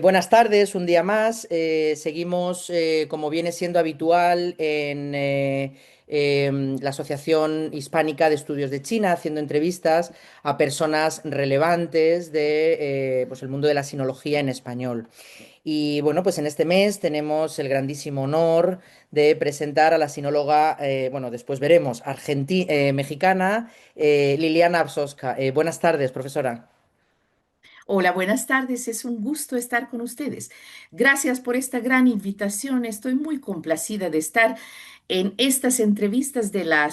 Buenas tardes, un día más. Seguimos, como viene siendo habitual, en la Asociación Hispánica de Estudios de China, haciendo entrevistas a personas relevantes de pues el mundo de la sinología en español. Y bueno, pues en este mes tenemos el grandísimo honor de presentar a la sinóloga, bueno, después veremos, mexicana, Liliana Absoska. Buenas tardes, profesora. Hola, buenas tardes. Es un gusto estar con ustedes. Gracias por esta gran invitación. Estoy muy complacida de estar en estas entrevistas de la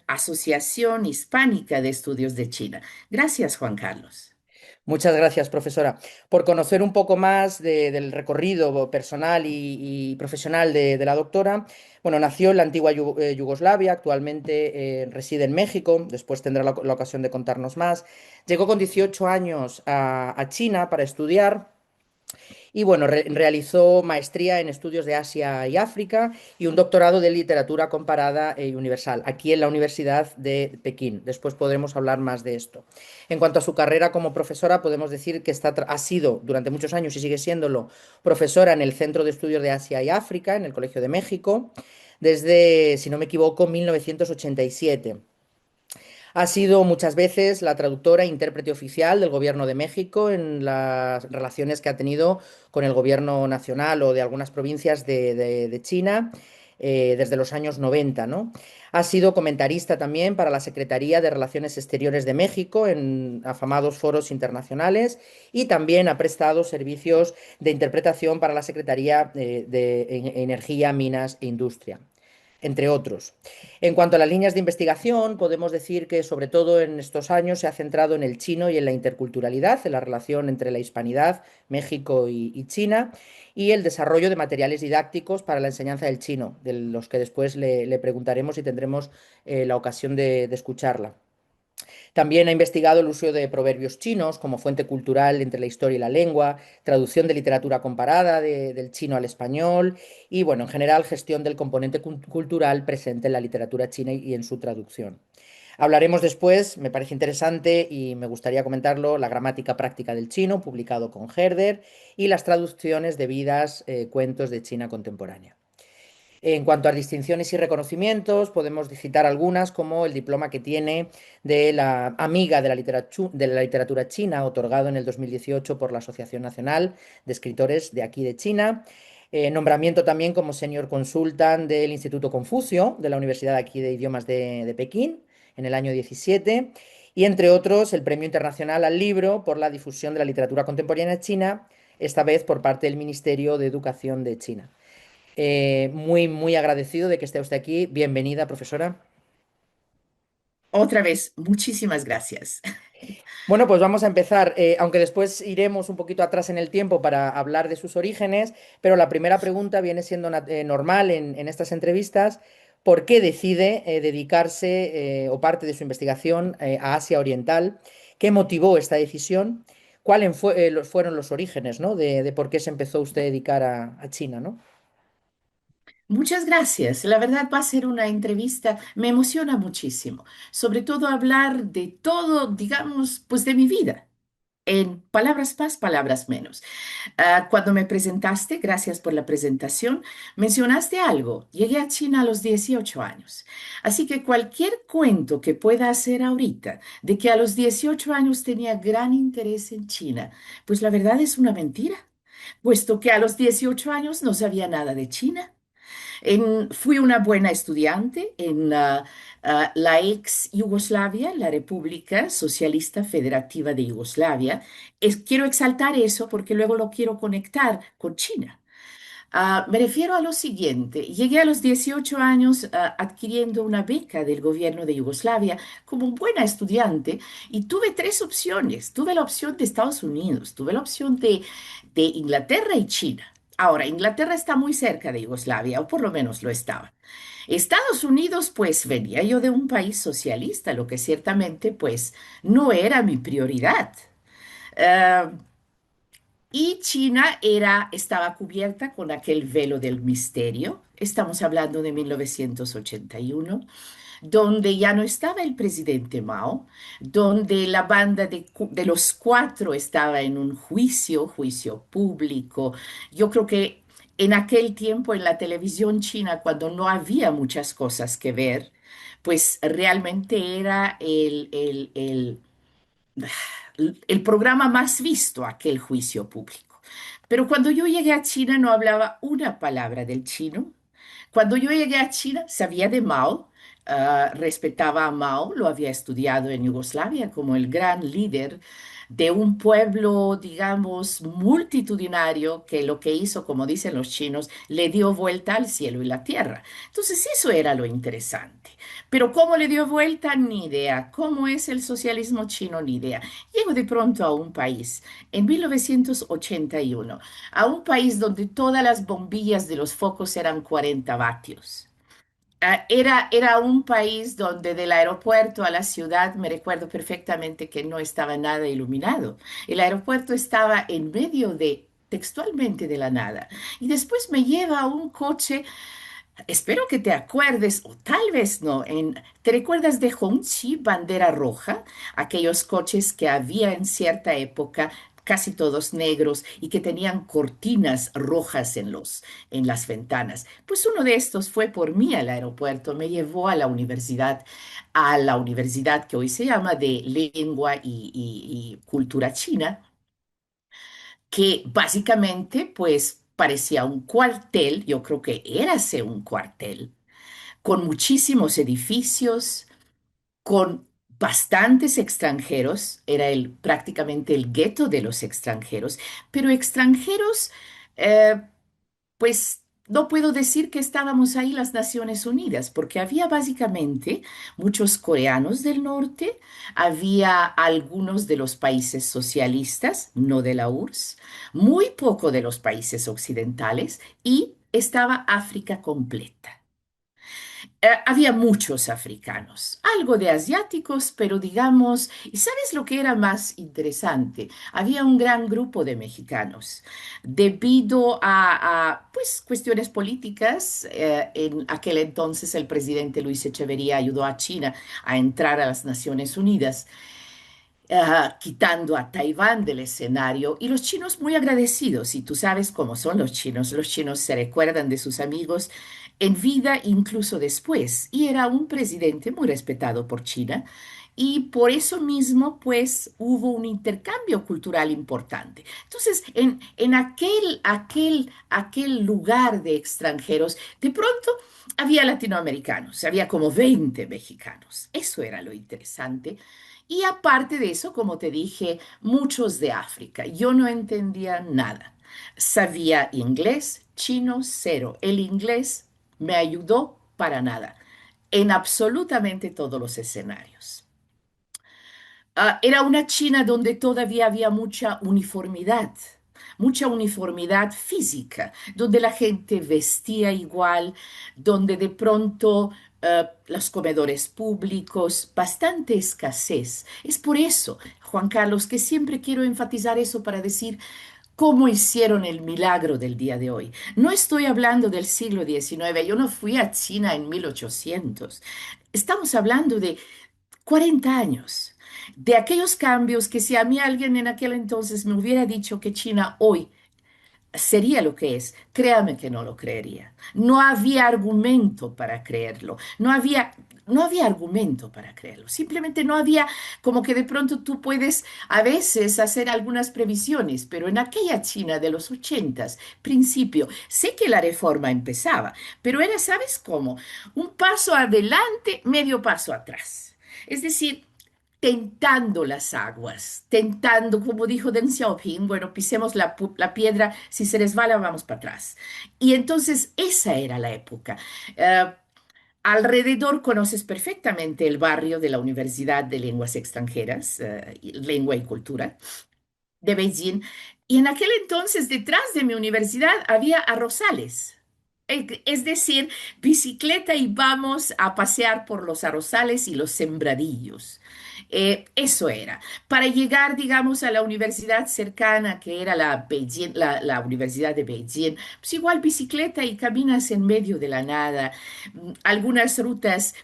Asociación Hispánica de Estudios de China. Gracias, Juan Carlos. Muchas gracias, profesora. Por conocer un poco más del recorrido personal y profesional de la doctora, bueno, nació en la antigua Yugoslavia, actualmente reside en México, después tendrá la ocasión de contarnos más. Llegó con 18 años a China para estudiar. Y bueno, realizó maestría en estudios de Asia y África y un doctorado de literatura comparada y universal, aquí en la Universidad de Pekín. Después podremos hablar más de esto. En cuanto a su carrera como profesora, podemos decir que ha sido durante muchos años y sigue siéndolo profesora en el Centro de Estudios de Asia y África, en el Colegio de México, desde, si no me equivoco, 1987. Ha sido muchas veces la traductora e intérprete oficial del Gobierno de México en las relaciones que ha tenido con el Gobierno nacional o de algunas provincias de China desde los años 90, ¿no? Ha sido comentarista también para la Secretaría de Relaciones Exteriores de México en afamados foros internacionales y también ha prestado servicios de interpretación para la Secretaría de Energía, Minas e Industria, entre otros. En cuanto a las líneas de investigación, podemos decir que sobre todo en estos años se ha centrado en el chino y en la interculturalidad, en la relación entre la hispanidad, México y China, y el desarrollo de materiales didácticos para la enseñanza del chino, de los que después le preguntaremos y tendremos la ocasión de escucharla. También ha investigado el uso de proverbios chinos como fuente cultural entre la historia y la lengua, traducción de literatura comparada del chino al español y, bueno, en general, gestión del componente cultural presente en la literatura china y en su traducción. Hablaremos después, me parece interesante y me gustaría comentarlo, la gramática práctica del chino, publicado con Herder, y las traducciones de vidas, cuentos de China contemporánea. En cuanto a distinciones y reconocimientos, podemos citar algunas como el diploma que tiene de la amiga de la literatura china, otorgado en el 2018 por la Asociación Nacional de Escritores de aquí de China. Nombramiento también como senior consultant del Instituto Confucio de la Universidad aquí de Idiomas de Pekín en el año 17. Y entre otros, el Premio Internacional al Libro por la difusión de la literatura contemporánea china, esta vez por parte del Ministerio de Educación de China. Muy, muy agradecido de que esté usted aquí. Bienvenida, profesora. Otra vez, muchísimas gracias. Bueno, pues vamos a empezar, aunque después iremos un poquito atrás en el tiempo para hablar de sus orígenes, pero la primera pregunta viene siendo normal en estas entrevistas. ¿Por qué decide dedicarse o parte de su investigación a Asia Oriental? ¿Qué motivó esta decisión? ¿Cuáles fueron los orígenes, ¿no? de por qué se empezó usted a dedicar a China, ¿no? Muchas gracias. La verdad va a ser una entrevista, me emociona muchísimo, sobre todo hablar de todo, digamos, pues de mi vida. En palabras más, palabras menos. Cuando me presentaste, gracias por la presentación, mencionaste algo. Llegué a China a los 18 años. Así que cualquier cuento que pueda hacer ahorita de que a los 18 años tenía gran interés en China, pues la verdad es una mentira, puesto que a los 18 años no sabía nada de China. Fui una buena estudiante en la ex Yugoslavia, la República Socialista Federativa de Yugoslavia. Quiero exaltar eso porque luego lo quiero conectar con China. Me refiero a lo siguiente. Llegué a los 18 años adquiriendo una beca del gobierno de Yugoslavia como buena estudiante y tuve tres opciones. Tuve la opción de Estados Unidos, tuve la opción de Inglaterra y China. Ahora, Inglaterra está muy cerca de Yugoslavia, o por lo menos lo estaba. Estados Unidos, pues venía yo de un país socialista, lo que ciertamente, pues, no era mi prioridad. Ah, y China estaba cubierta con aquel velo del misterio. Estamos hablando de 1981, donde ya no estaba el presidente Mao, donde la banda de los cuatro estaba en un juicio público. Yo creo que en aquel tiempo en la televisión china, cuando no había muchas cosas que ver, pues realmente era el programa más visto, aquel juicio público. Pero cuando yo llegué a China no hablaba una palabra del chino. Cuando yo llegué a China sabía de Mao, respetaba a Mao, lo había estudiado en Yugoslavia como el gran líder de un pueblo, digamos, multitudinario que lo que hizo, como dicen los chinos, le dio vuelta al cielo y la tierra. Entonces eso era lo interesante. Pero cómo le dio vuelta, ni idea. ¿Cómo es el socialismo chino? Ni idea. Llego de pronto a un país, en 1981, a un país donde todas las bombillas de los focos eran 40 vatios. Era un país donde del aeropuerto a la ciudad me recuerdo perfectamente que no estaba nada iluminado. El aeropuerto estaba en medio de, textualmente de la nada. Y después me lleva a un coche. Espero que te acuerdes, o tal vez no, ¿te recuerdas de Hongqi, bandera roja? Aquellos coches que había en cierta época, casi todos negros, y que tenían cortinas rojas en las ventanas. Pues uno de estos fue por mí al aeropuerto, me llevó a la universidad que hoy se llama de Lengua y Cultura China, que básicamente pues parecía un cuartel, yo creo que érase un cuartel con muchísimos edificios, con bastantes extranjeros, era prácticamente el gueto de los extranjeros, pero extranjeros, eh, pues no puedo decir que estábamos ahí las Naciones Unidas, porque había básicamente muchos coreanos del norte, había algunos de los países socialistas, no de la URSS, muy poco de los países occidentales y estaba África completa. Había muchos africanos, algo de asiáticos, pero digamos, ¿y sabes lo que era más interesante? Había un gran grupo de mexicanos. Debido pues, cuestiones políticas, en aquel entonces el presidente Luis Echeverría ayudó a China a entrar a las Naciones Unidas, quitando a Taiwán del escenario, y los chinos muy agradecidos, y tú sabes cómo son los chinos se recuerdan de sus amigos en vida, incluso después, y era un presidente muy respetado por China, y por eso mismo, pues, hubo un intercambio cultural importante. Entonces, en aquel lugar de extranjeros, de pronto había latinoamericanos, había como 20 mexicanos. Eso era lo interesante. Y aparte de eso, como te dije, muchos de África. Yo no entendía nada. Sabía inglés, chino, cero. El inglés me ayudó para nada en absolutamente todos los escenarios. Era una China donde todavía había mucha uniformidad física, donde la gente vestía igual, donde de pronto los comedores públicos, bastante escasez. Es por eso, Juan Carlos, que siempre quiero enfatizar eso para decir cómo hicieron el milagro del día de hoy. No estoy hablando del siglo XIX, yo no fui a China en 1800. Estamos hablando de 40 años, de aquellos cambios que si a mí alguien en aquel entonces me hubiera dicho que China hoy sería lo que es, créame que no lo creería. No había argumento para creerlo, no había argumento para creerlo. Simplemente no había, como que de pronto tú puedes a veces hacer algunas previsiones, pero en aquella China de los 80, principio, sé que la reforma empezaba, pero era, ¿sabes cómo? Un paso adelante, medio paso atrás. Es decir, tentando las aguas, tentando, como dijo Deng Xiaoping, bueno, pisemos la piedra, si se resbala, vamos para atrás. Y entonces esa era la época. Eh, Alrededor conoces perfectamente el barrio de la Universidad de Lenguas Extranjeras, Lengua y Cultura de Beijing. Y en aquel entonces, detrás de mi universidad, había arrozales. Es decir, bicicleta y vamos a pasear por los arrozales y los sembradillos. Eso era. Para llegar, digamos, a la universidad cercana, que era la Universidad de Beijing, pues igual bicicleta y caminas en medio de la nada. Algunas rutas.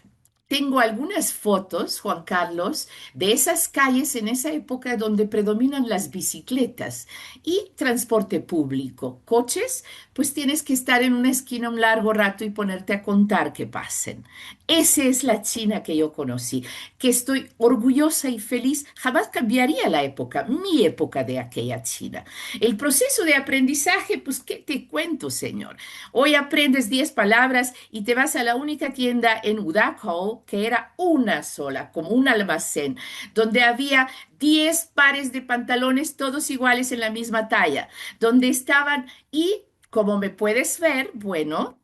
Tengo algunas fotos, Juan Carlos, de esas calles en esa época donde predominan las bicicletas y transporte público. Coches, pues tienes que estar en una esquina un largo rato y ponerte a contar que pasen. Esa es la China que yo conocí, que estoy orgullosa y feliz. Jamás cambiaría la época, mi época de aquella China. El proceso de aprendizaje, pues, ¿qué te cuento, señor? Hoy aprendes 10 palabras y te vas a la única tienda en Udaco, que era una sola, como un almacén, donde había 10 pares de pantalones todos iguales en la misma talla, donde estaban y, como me puedes ver, bueno,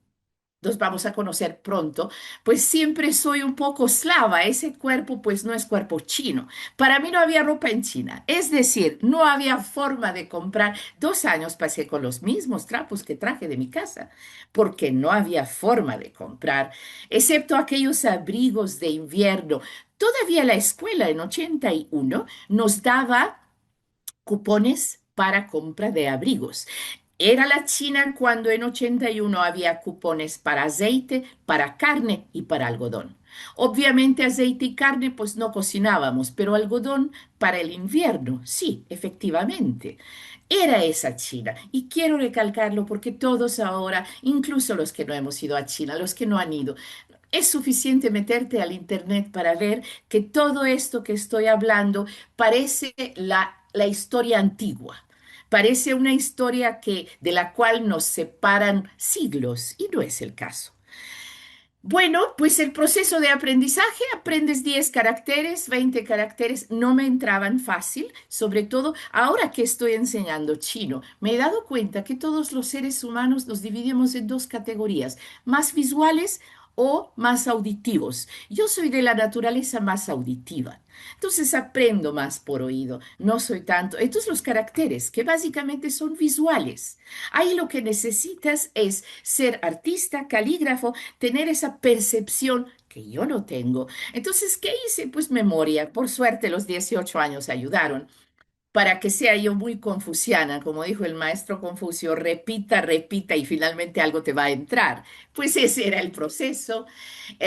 nos vamos a conocer pronto, pues siempre soy un poco slava. Ese cuerpo pues no es cuerpo chino. Para mí no había ropa en China. Es decir, no había forma de comprar. 2 años pasé con los mismos trapos que traje de mi casa, porque no había forma de comprar, excepto aquellos abrigos de invierno. Todavía la escuela en 81 nos daba cupones para compra de abrigos. Era la China cuando en 81 había cupones para aceite, para carne y para algodón. Obviamente aceite y carne pues no cocinábamos, pero algodón para el invierno, sí, efectivamente. Era esa China. Y quiero recalcarlo porque todos ahora, incluso los que no hemos ido a China, los que no han ido, es suficiente meterte al internet para ver que todo esto que estoy hablando parece la historia antigua. Parece una historia de la cual nos separan siglos y no es el caso. Bueno, pues el proceso de aprendizaje, aprendes 10 caracteres, 20 caracteres, no me entraban fácil, sobre todo ahora que estoy enseñando chino. Me he dado cuenta que todos los seres humanos nos dividimos en dos categorías, más visuales o más auditivos. Yo soy de la naturaleza más auditiva. Entonces aprendo más por oído, no soy tanto. Entonces los caracteres, que básicamente son visuales. Ahí lo que necesitas es ser artista, calígrafo, tener esa percepción que yo no tengo. Entonces, ¿qué hice? Pues memoria. Por suerte, los 18 años ayudaron para que sea yo muy confuciana, como dijo el maestro Confucio, repita, repita y finalmente algo te va a entrar. Pues ese era el proceso.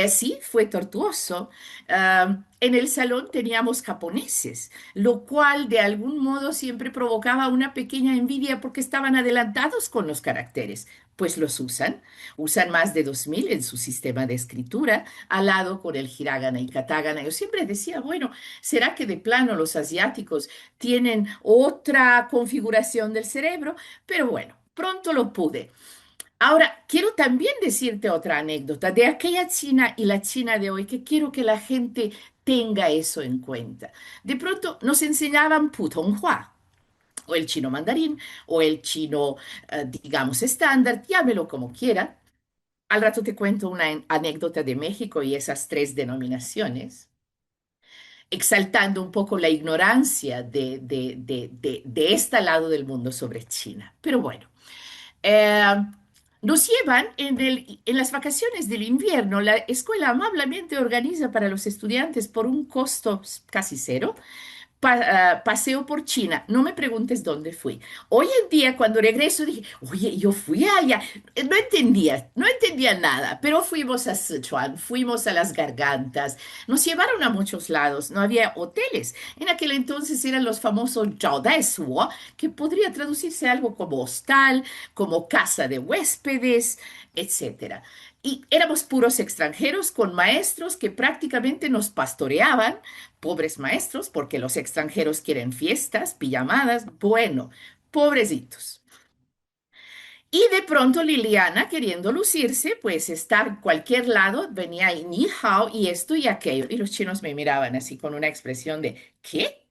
Sí, fue tortuoso. En el salón teníamos japoneses, lo cual de algún modo siempre provocaba una pequeña envidia porque estaban adelantados con los caracteres. Pues los usan más de 2000 en su sistema de escritura, al lado con el hiragana y katakana. Yo siempre decía, bueno, ¿será que de plano los asiáticos tienen otra configuración del cerebro? Pero bueno, pronto lo pude. Ahora, quiero también decirte otra anécdota de aquella China y la China de hoy, que quiero que la gente tenga eso en cuenta. De pronto nos enseñaban Putonghua, o el chino mandarín, o el chino, digamos, estándar, llámelo como quiera. Al rato te cuento una anécdota de México y esas tres denominaciones, exaltando un poco la ignorancia de este lado del mundo sobre China. Pero bueno. Eh, Nos llevan en las vacaciones del invierno. La escuela amablemente organiza para los estudiantes por un costo casi cero paseo por China. No me preguntes dónde fui. Hoy en día, cuando regreso, dije, oye, yo fui allá. No entendía nada, pero fuimos a Sichuan, fuimos a las Gargantas, nos llevaron a muchos lados. No había hoteles. En aquel entonces eran los famosos Jiaodaisuo, que podría traducirse algo como hostal, como casa de huéspedes, etcétera. Y éramos puros extranjeros con maestros que prácticamente nos pastoreaban, pobres maestros, porque los extranjeros quieren fiestas, pijamadas, bueno, pobrecitos. Y de pronto Liliana, queriendo lucirse, pues estar en cualquier lado, venía y ni hao y esto y aquello. Y los chinos me miraban así con una expresión de, ¿qué?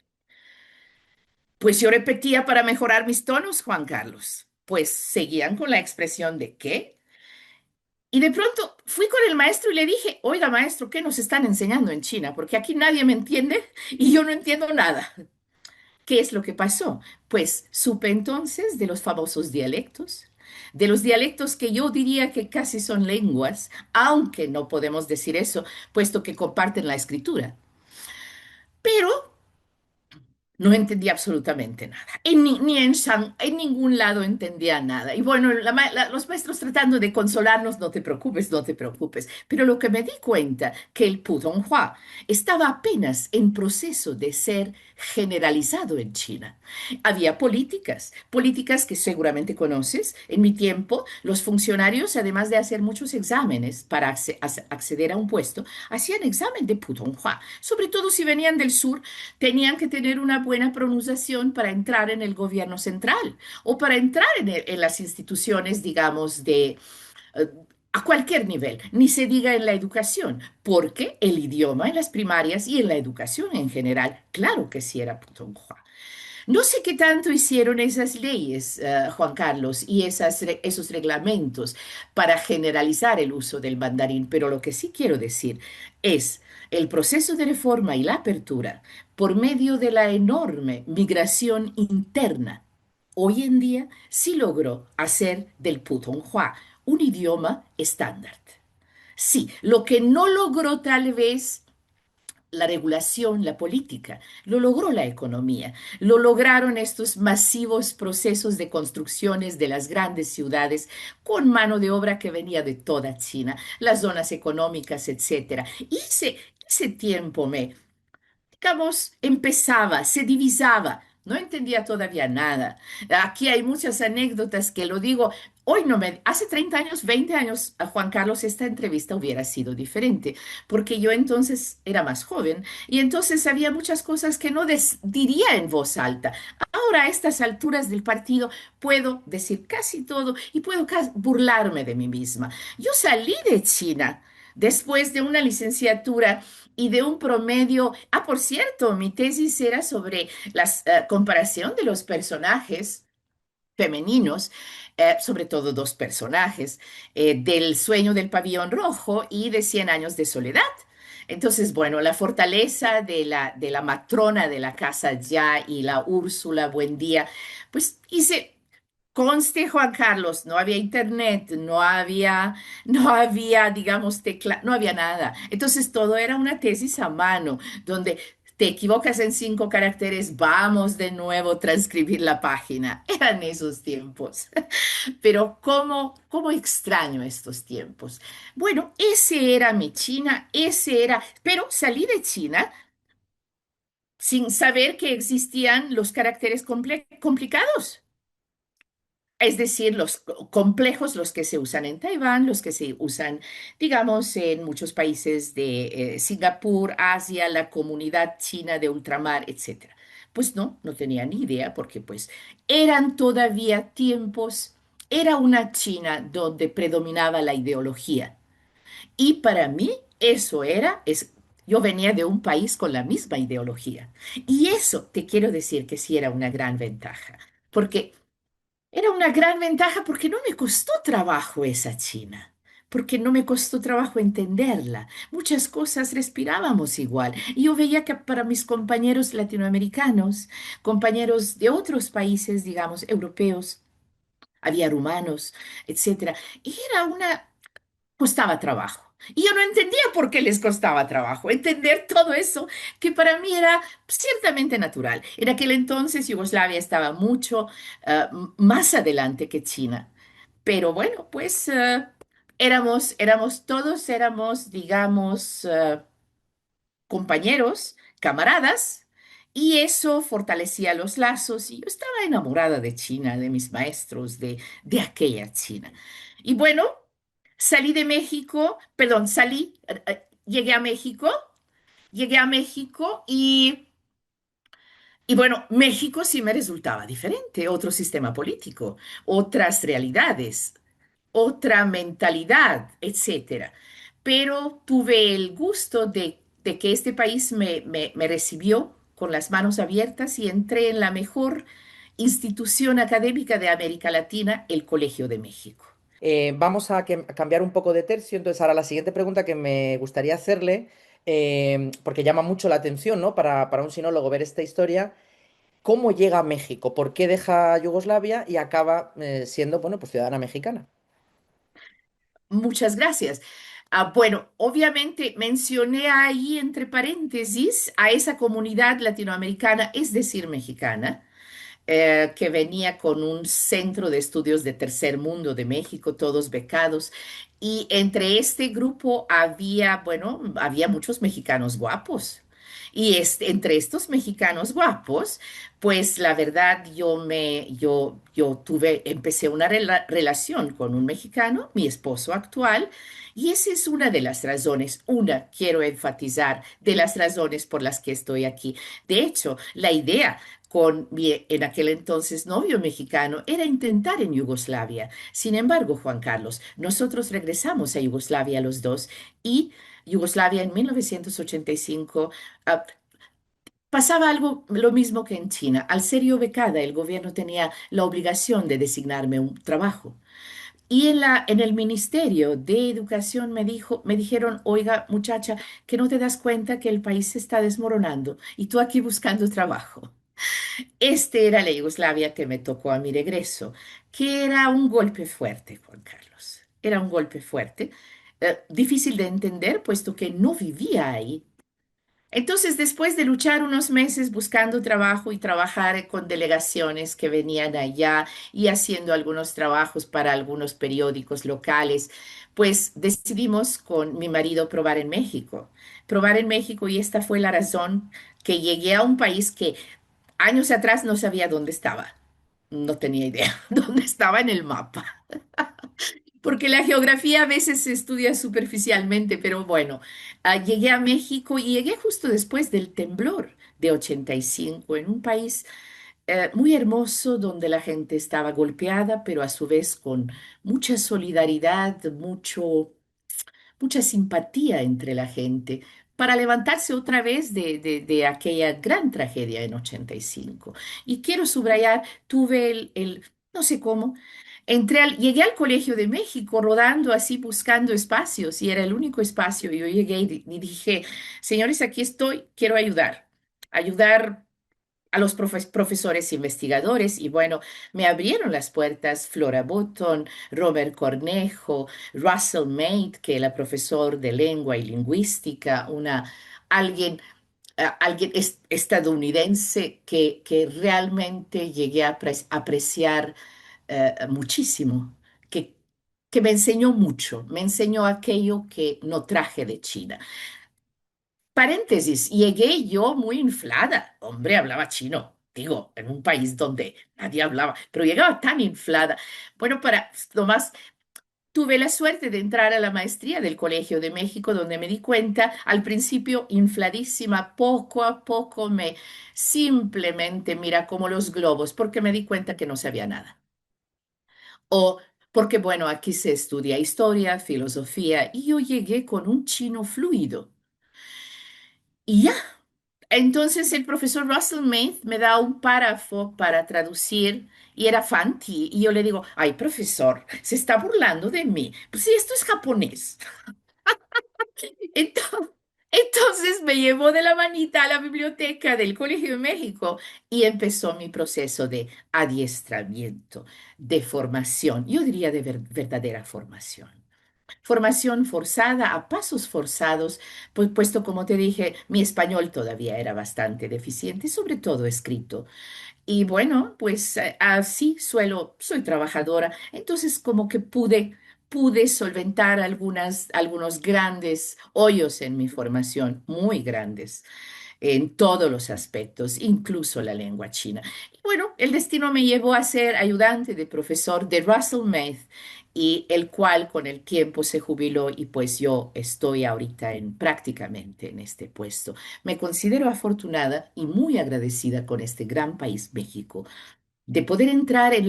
Pues yo repetía para mejorar mis tonos, Juan Carlos. Pues seguían con la expresión de, ¿qué? Y de pronto fui con el maestro y le dije, oiga, maestro, ¿qué nos están enseñando en China? Porque aquí nadie me entiende y yo no entiendo nada. ¿Qué es lo que pasó? Pues supe entonces de los famosos dialectos, de los dialectos que yo diría que casi son lenguas, aunque no podemos decir eso, puesto que comparten la escritura. Pero no entendía absolutamente nada. Ni en ningún lado entendía nada. Y bueno, los maestros tratando de consolarnos, no te preocupes, no te preocupes. Pero lo que me di cuenta, que el Putonghua estaba apenas en proceso de ser generalizado en China. Había políticas que seguramente conoces. En mi tiempo, los funcionarios, además de hacer muchos exámenes para acceder a un puesto, hacían examen de Putonghua, sobre todo si venían del sur tenían que tener una buena pronunciación para entrar en el gobierno central o para entrar en las instituciones, digamos, eh, a cualquier nivel, ni se diga en la educación, porque el idioma en las primarias y en la educación en general, claro que sí era putonghua. No sé qué tanto hicieron esas leyes, Juan Carlos, y esos reglamentos para generalizar el uso del mandarín, pero lo que sí quiero decir es el proceso de reforma y la apertura por medio de la enorme migración interna. Hoy en día sí logró hacer del putonghua un idioma estándar. Sí, lo que no logró tal vez la regulación, la política, lo logró la economía, lo lograron estos masivos procesos de construcciones de las grandes ciudades con mano de obra que venía de toda China, las zonas económicas, etcétera. Y ese tiempo digamos, empezaba, se divisaba. No entendía todavía nada. Aquí hay muchas anécdotas que lo digo. Hoy no me, hace 30 años, 20 años, a Juan Carlos, esta entrevista hubiera sido diferente, porque yo entonces era más joven y entonces había muchas cosas que no diría en voz alta. Ahora, a estas alturas del partido, puedo decir casi todo y puedo burlarme de mí misma. Yo salí de China después de una licenciatura y de un promedio. Ah, por cierto, mi tesis era sobre la comparación de los personajes femeninos, sobre todo dos personajes, del sueño del pabellón rojo y de Cien años de soledad. Entonces, bueno, la fortaleza de la matrona de la casa ya y la Úrsula Buendía, pues hice. Conste, Juan Carlos, no había internet, no había, digamos, no había nada. Entonces todo era una tesis a mano, donde te equivocas en 5 caracteres, vamos de nuevo a transcribir la página. Eran esos tiempos. Pero cómo extraño estos tiempos. Bueno, ese era mi China, ese era, pero salí de China sin saber que existían los caracteres complicados. Es decir, los complejos, los que se usan en Taiwán, los que se usan, digamos, en muchos países de Singapur, Asia, la comunidad china de ultramar, etcétera. Pues no tenía ni idea porque pues eran todavía tiempos, era una China donde predominaba la ideología. Y para mí eso yo venía de un país con la misma ideología. Y eso te quiero decir que sí era una gran ventaja, porque era una gran ventaja porque no me costó trabajo esa China, porque no me costó trabajo entenderla. Muchas cosas respirábamos igual. Y yo veía que para mis compañeros latinoamericanos, compañeros de otros países, digamos, europeos, había rumanos, etcétera, costaba trabajo. Y yo no entendía por qué les costaba trabajo entender todo eso que para mí era ciertamente natural. En aquel entonces Yugoslavia estaba mucho más adelante que China. Pero bueno, pues todos éramos, digamos, compañeros, camaradas, y eso fortalecía los lazos. Y yo estaba enamorada de China, de mis maestros, de aquella China. Y bueno, salí de México, perdón, llegué a México y bueno, México sí me resultaba diferente, otro sistema político, otras realidades, otra mentalidad, etcétera. Pero tuve el gusto de que este país me recibió con las manos abiertas y entré en la mejor institución académica de América Latina, el Colegio de México. Vamos a cambiar un poco de tercio. Entonces, ahora la siguiente pregunta que me gustaría hacerle, porque llama mucho la atención, ¿no? Para un sinólogo ver esta historia. cómo llega a México, por qué deja Yugoslavia y acaba siendo, bueno, pues ciudadana mexicana. Muchas gracias. Bueno, obviamente mencioné ahí entre paréntesis a esa comunidad latinoamericana, es decir, mexicana, que venía con un centro de estudios de tercer mundo de México, todos becados. Y entre este grupo había, bueno, había muchos mexicanos guapos. Y entre estos mexicanos guapos, pues la verdad yo empecé una relación con un mexicano, mi esposo actual, y esa es una de las razones, quiero enfatizar, de las razones por las que estoy aquí. De hecho, la idea con mi en aquel entonces novio mexicano era intentar en Yugoslavia. Sin embargo, Juan Carlos, nosotros regresamos a Yugoslavia los dos y Yugoslavia en 1985 ah, pasaba algo lo mismo que en China. Al ser yo becada, el gobierno tenía la obligación de designarme un trabajo. Y en el Ministerio de Educación me dijeron, oiga, muchacha, que no te das cuenta que el país se está desmoronando y tú aquí buscando trabajo. Este era la Yugoslavia que me tocó a mi regreso, que era un golpe fuerte, Juan Carlos. Era un golpe fuerte, difícil de entender, puesto que no vivía ahí. Entonces, después de luchar unos meses buscando trabajo y trabajar con delegaciones que venían allá y haciendo algunos trabajos para algunos periódicos locales, pues decidimos con mi marido probar en México. Probar en México y esta fue la razón que llegué a un país que años atrás no sabía dónde estaba. No tenía idea dónde estaba en el mapa. Porque la geografía a veces se estudia superficialmente, pero bueno, llegué a México y llegué justo después del temblor de 85 en un país muy hermoso donde la gente estaba golpeada, pero a su vez con mucha solidaridad, mucha simpatía entre la gente para levantarse otra vez de aquella gran tragedia en 85. Y quiero subrayar, tuve no sé cómo, llegué al Colegio de México rodando así buscando espacios y era el único espacio. Yo llegué y dije, señores, aquí estoy, quiero ayudar a los profesores investigadores y bueno, me abrieron las puertas Flora Button, Robert Cornejo, Russell Mate, que era profesor de lengua y lingüística, alguien, alguien estadounidense que realmente llegué a apreciar muchísimo, que, que me enseñó mucho, me enseñó aquello que no traje de China. Paréntesis, llegué yo muy inflada. Hombre, hablaba chino, digo, en un país donde nadie hablaba, pero llegaba tan inflada. Bueno, nomás tuve la suerte de entrar a la maestría del Colegio de México, donde me di cuenta, al principio infladísima, poco a poco simplemente mira como los globos, porque me di cuenta que no sabía nada. O porque, bueno, aquí se estudia historia, filosofía, y yo llegué con un chino fluido. Y ya. Entonces el profesor Russell Mead me da un párrafo para traducir y era Fanti. Y yo le digo, ay, profesor, se está burlando de mí. Pues sí, esto es japonés. Entonces, entonces me llevó de la manita a la biblioteca del Colegio de México y empezó mi proceso de adiestramiento, de formación, yo diría de verdadera formación. Formación forzada, a pasos forzados, pues puesto como te dije, mi español todavía era bastante deficiente, sobre todo escrito. Y bueno, pues así soy trabajadora, entonces como que pude solventar algunos grandes hoyos en mi formación, muy grandes en todos los aspectos, incluso la lengua china. Y bueno, el destino me llevó a ser ayudante de profesor de Russell Mead y el cual con el tiempo se jubiló y pues yo estoy ahorita prácticamente en este puesto. Me considero afortunada y muy agradecida con este gran país, México, de poder entrar en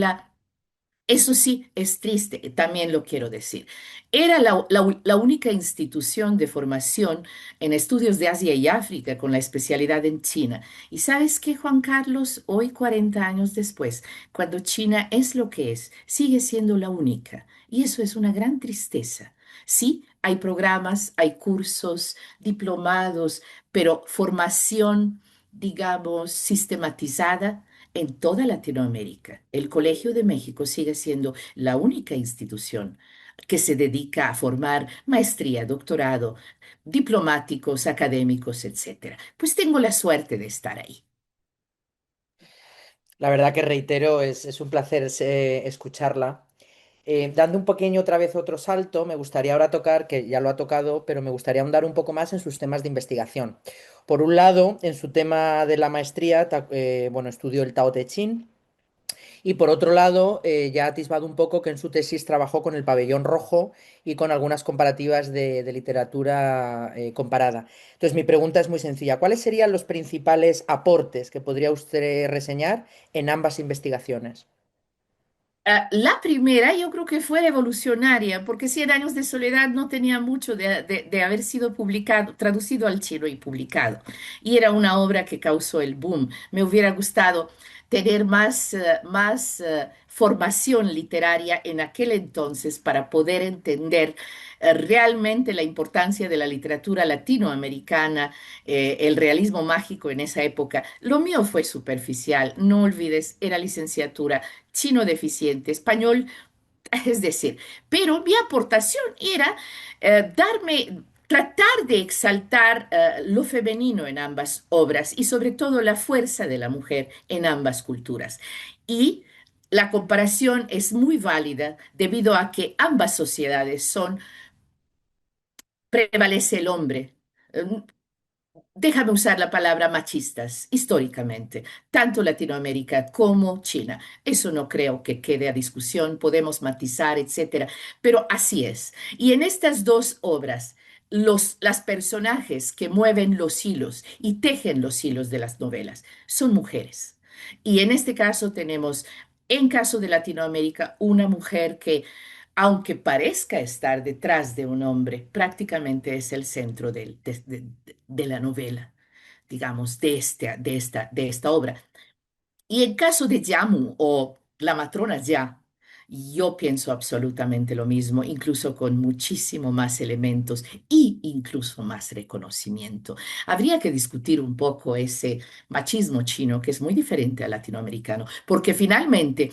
eso sí, es triste, también lo quiero decir. Era la única institución de formación en estudios de Asia y África con la especialidad en China. Y sabes qué, Juan Carlos, hoy 40 años después, cuando China es lo que es, sigue siendo la única. Y eso es una gran tristeza. Sí, hay programas, hay cursos, diplomados, pero formación digamos, sistematizada en toda Latinoamérica. El Colegio de México sigue siendo la única institución que se dedica a formar maestría, doctorado, diplomáticos, académicos, etcétera. Pues tengo la suerte de estar ahí. La verdad que reitero, es un placer escucharla. Dando un pequeño otra vez otro salto, me gustaría ahora tocar, que ya lo ha tocado, pero me gustaría ahondar un poco más en sus temas de investigación. Por un lado, en su tema de la maestría, bueno, estudió el Tao Te Ching, y por otro lado, ya ha atisbado un poco que en su tesis trabajó con el pabellón rojo y con algunas comparativas de literatura comparada. Entonces, mi pregunta es muy sencilla. ¿Cuáles serían los principales aportes que podría usted reseñar en ambas investigaciones? La primera yo creo que fue revolucionaria, porque Cien años de soledad no tenía mucho de haber sido publicado, traducido al chino y publicado. Y era una obra que causó el boom. Me hubiera gustado tener más formación literaria en aquel entonces para poder entender realmente la importancia de la literatura latinoamericana, el realismo mágico en esa época. Lo mío fue superficial, no olvides, era licenciatura chino deficiente, español, es decir, pero mi aportación era tratar de exaltar lo femenino en ambas obras y sobre todo la fuerza de la mujer en ambas culturas. Y la comparación es muy válida debido a que ambas sociedades prevalece el hombre. Déjame usar la palabra machistas, históricamente, tanto Latinoamérica como China. Eso no creo que quede a discusión, podemos matizar, etcétera, pero así es. Y en estas dos obras, las personajes que mueven los hilos y tejen los hilos de las novelas son mujeres. Y en este caso tenemos, en caso de Latinoamérica, una mujer que aunque parezca estar detrás de un hombre, prácticamente es el centro de la novela, digamos, de esta obra. Y en caso de Yamu o la matrona Ya, yo pienso absolutamente lo mismo, incluso con muchísimo más elementos y incluso más reconocimiento. Habría que discutir un poco ese machismo chino, que es muy diferente al latinoamericano, porque finalmente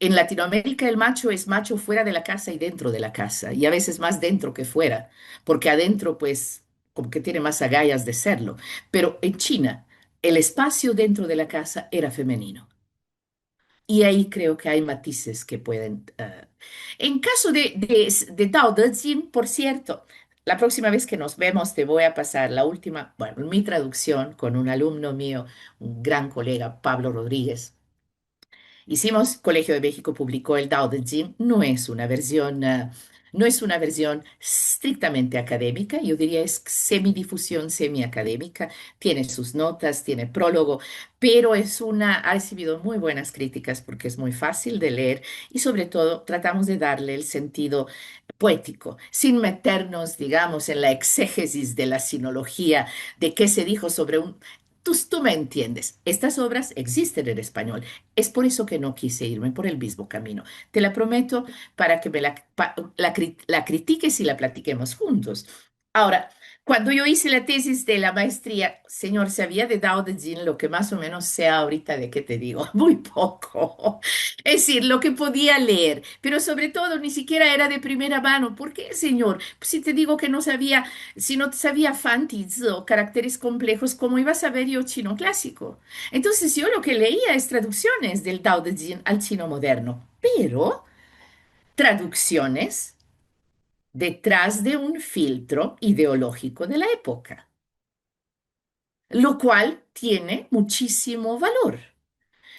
en Latinoamérica el macho es macho fuera de la casa y dentro de la casa, y a veces más dentro que fuera, porque adentro pues como que tiene más agallas de serlo. Pero en China el espacio dentro de la casa era femenino. Y ahí creo que hay matices que pueden... En caso de Tao Te Ching, por cierto, la próxima vez que nos vemos te voy a pasar la última, bueno, mi traducción con un alumno mío, un gran colega, Pablo Rodríguez. Hicimos, Colegio de México publicó el Tao Te Ching, no es una versión estrictamente académica, yo diría es semidifusión semiacadémica, tiene sus notas, tiene prólogo, pero ha recibido muy buenas críticas porque es muy fácil de leer y sobre todo tratamos de darle el sentido poético, sin meternos, digamos, en la exégesis de la sinología, de qué se dijo sobre un... Tú me entiendes, estas obras existen en español. Es por eso que no quise irme por el mismo camino. Te la prometo para que la critiques y la platiquemos juntos. Ahora, cuando yo hice la tesis de la maestría, señor, sabía de Dao De Jing lo que más o menos sé ahorita de qué te digo, muy poco. Es decir, lo que podía leer, pero sobre todo ni siquiera era de primera mano. ¿Por qué, señor? Pues si te digo que no sabía, si no sabía fantiz o caracteres complejos, ¿cómo iba a saber yo chino clásico? Entonces yo lo que leía es traducciones del Tao Te Ching al chino moderno, pero traducciones detrás de un filtro ideológico de la época, lo cual tiene muchísimo valor.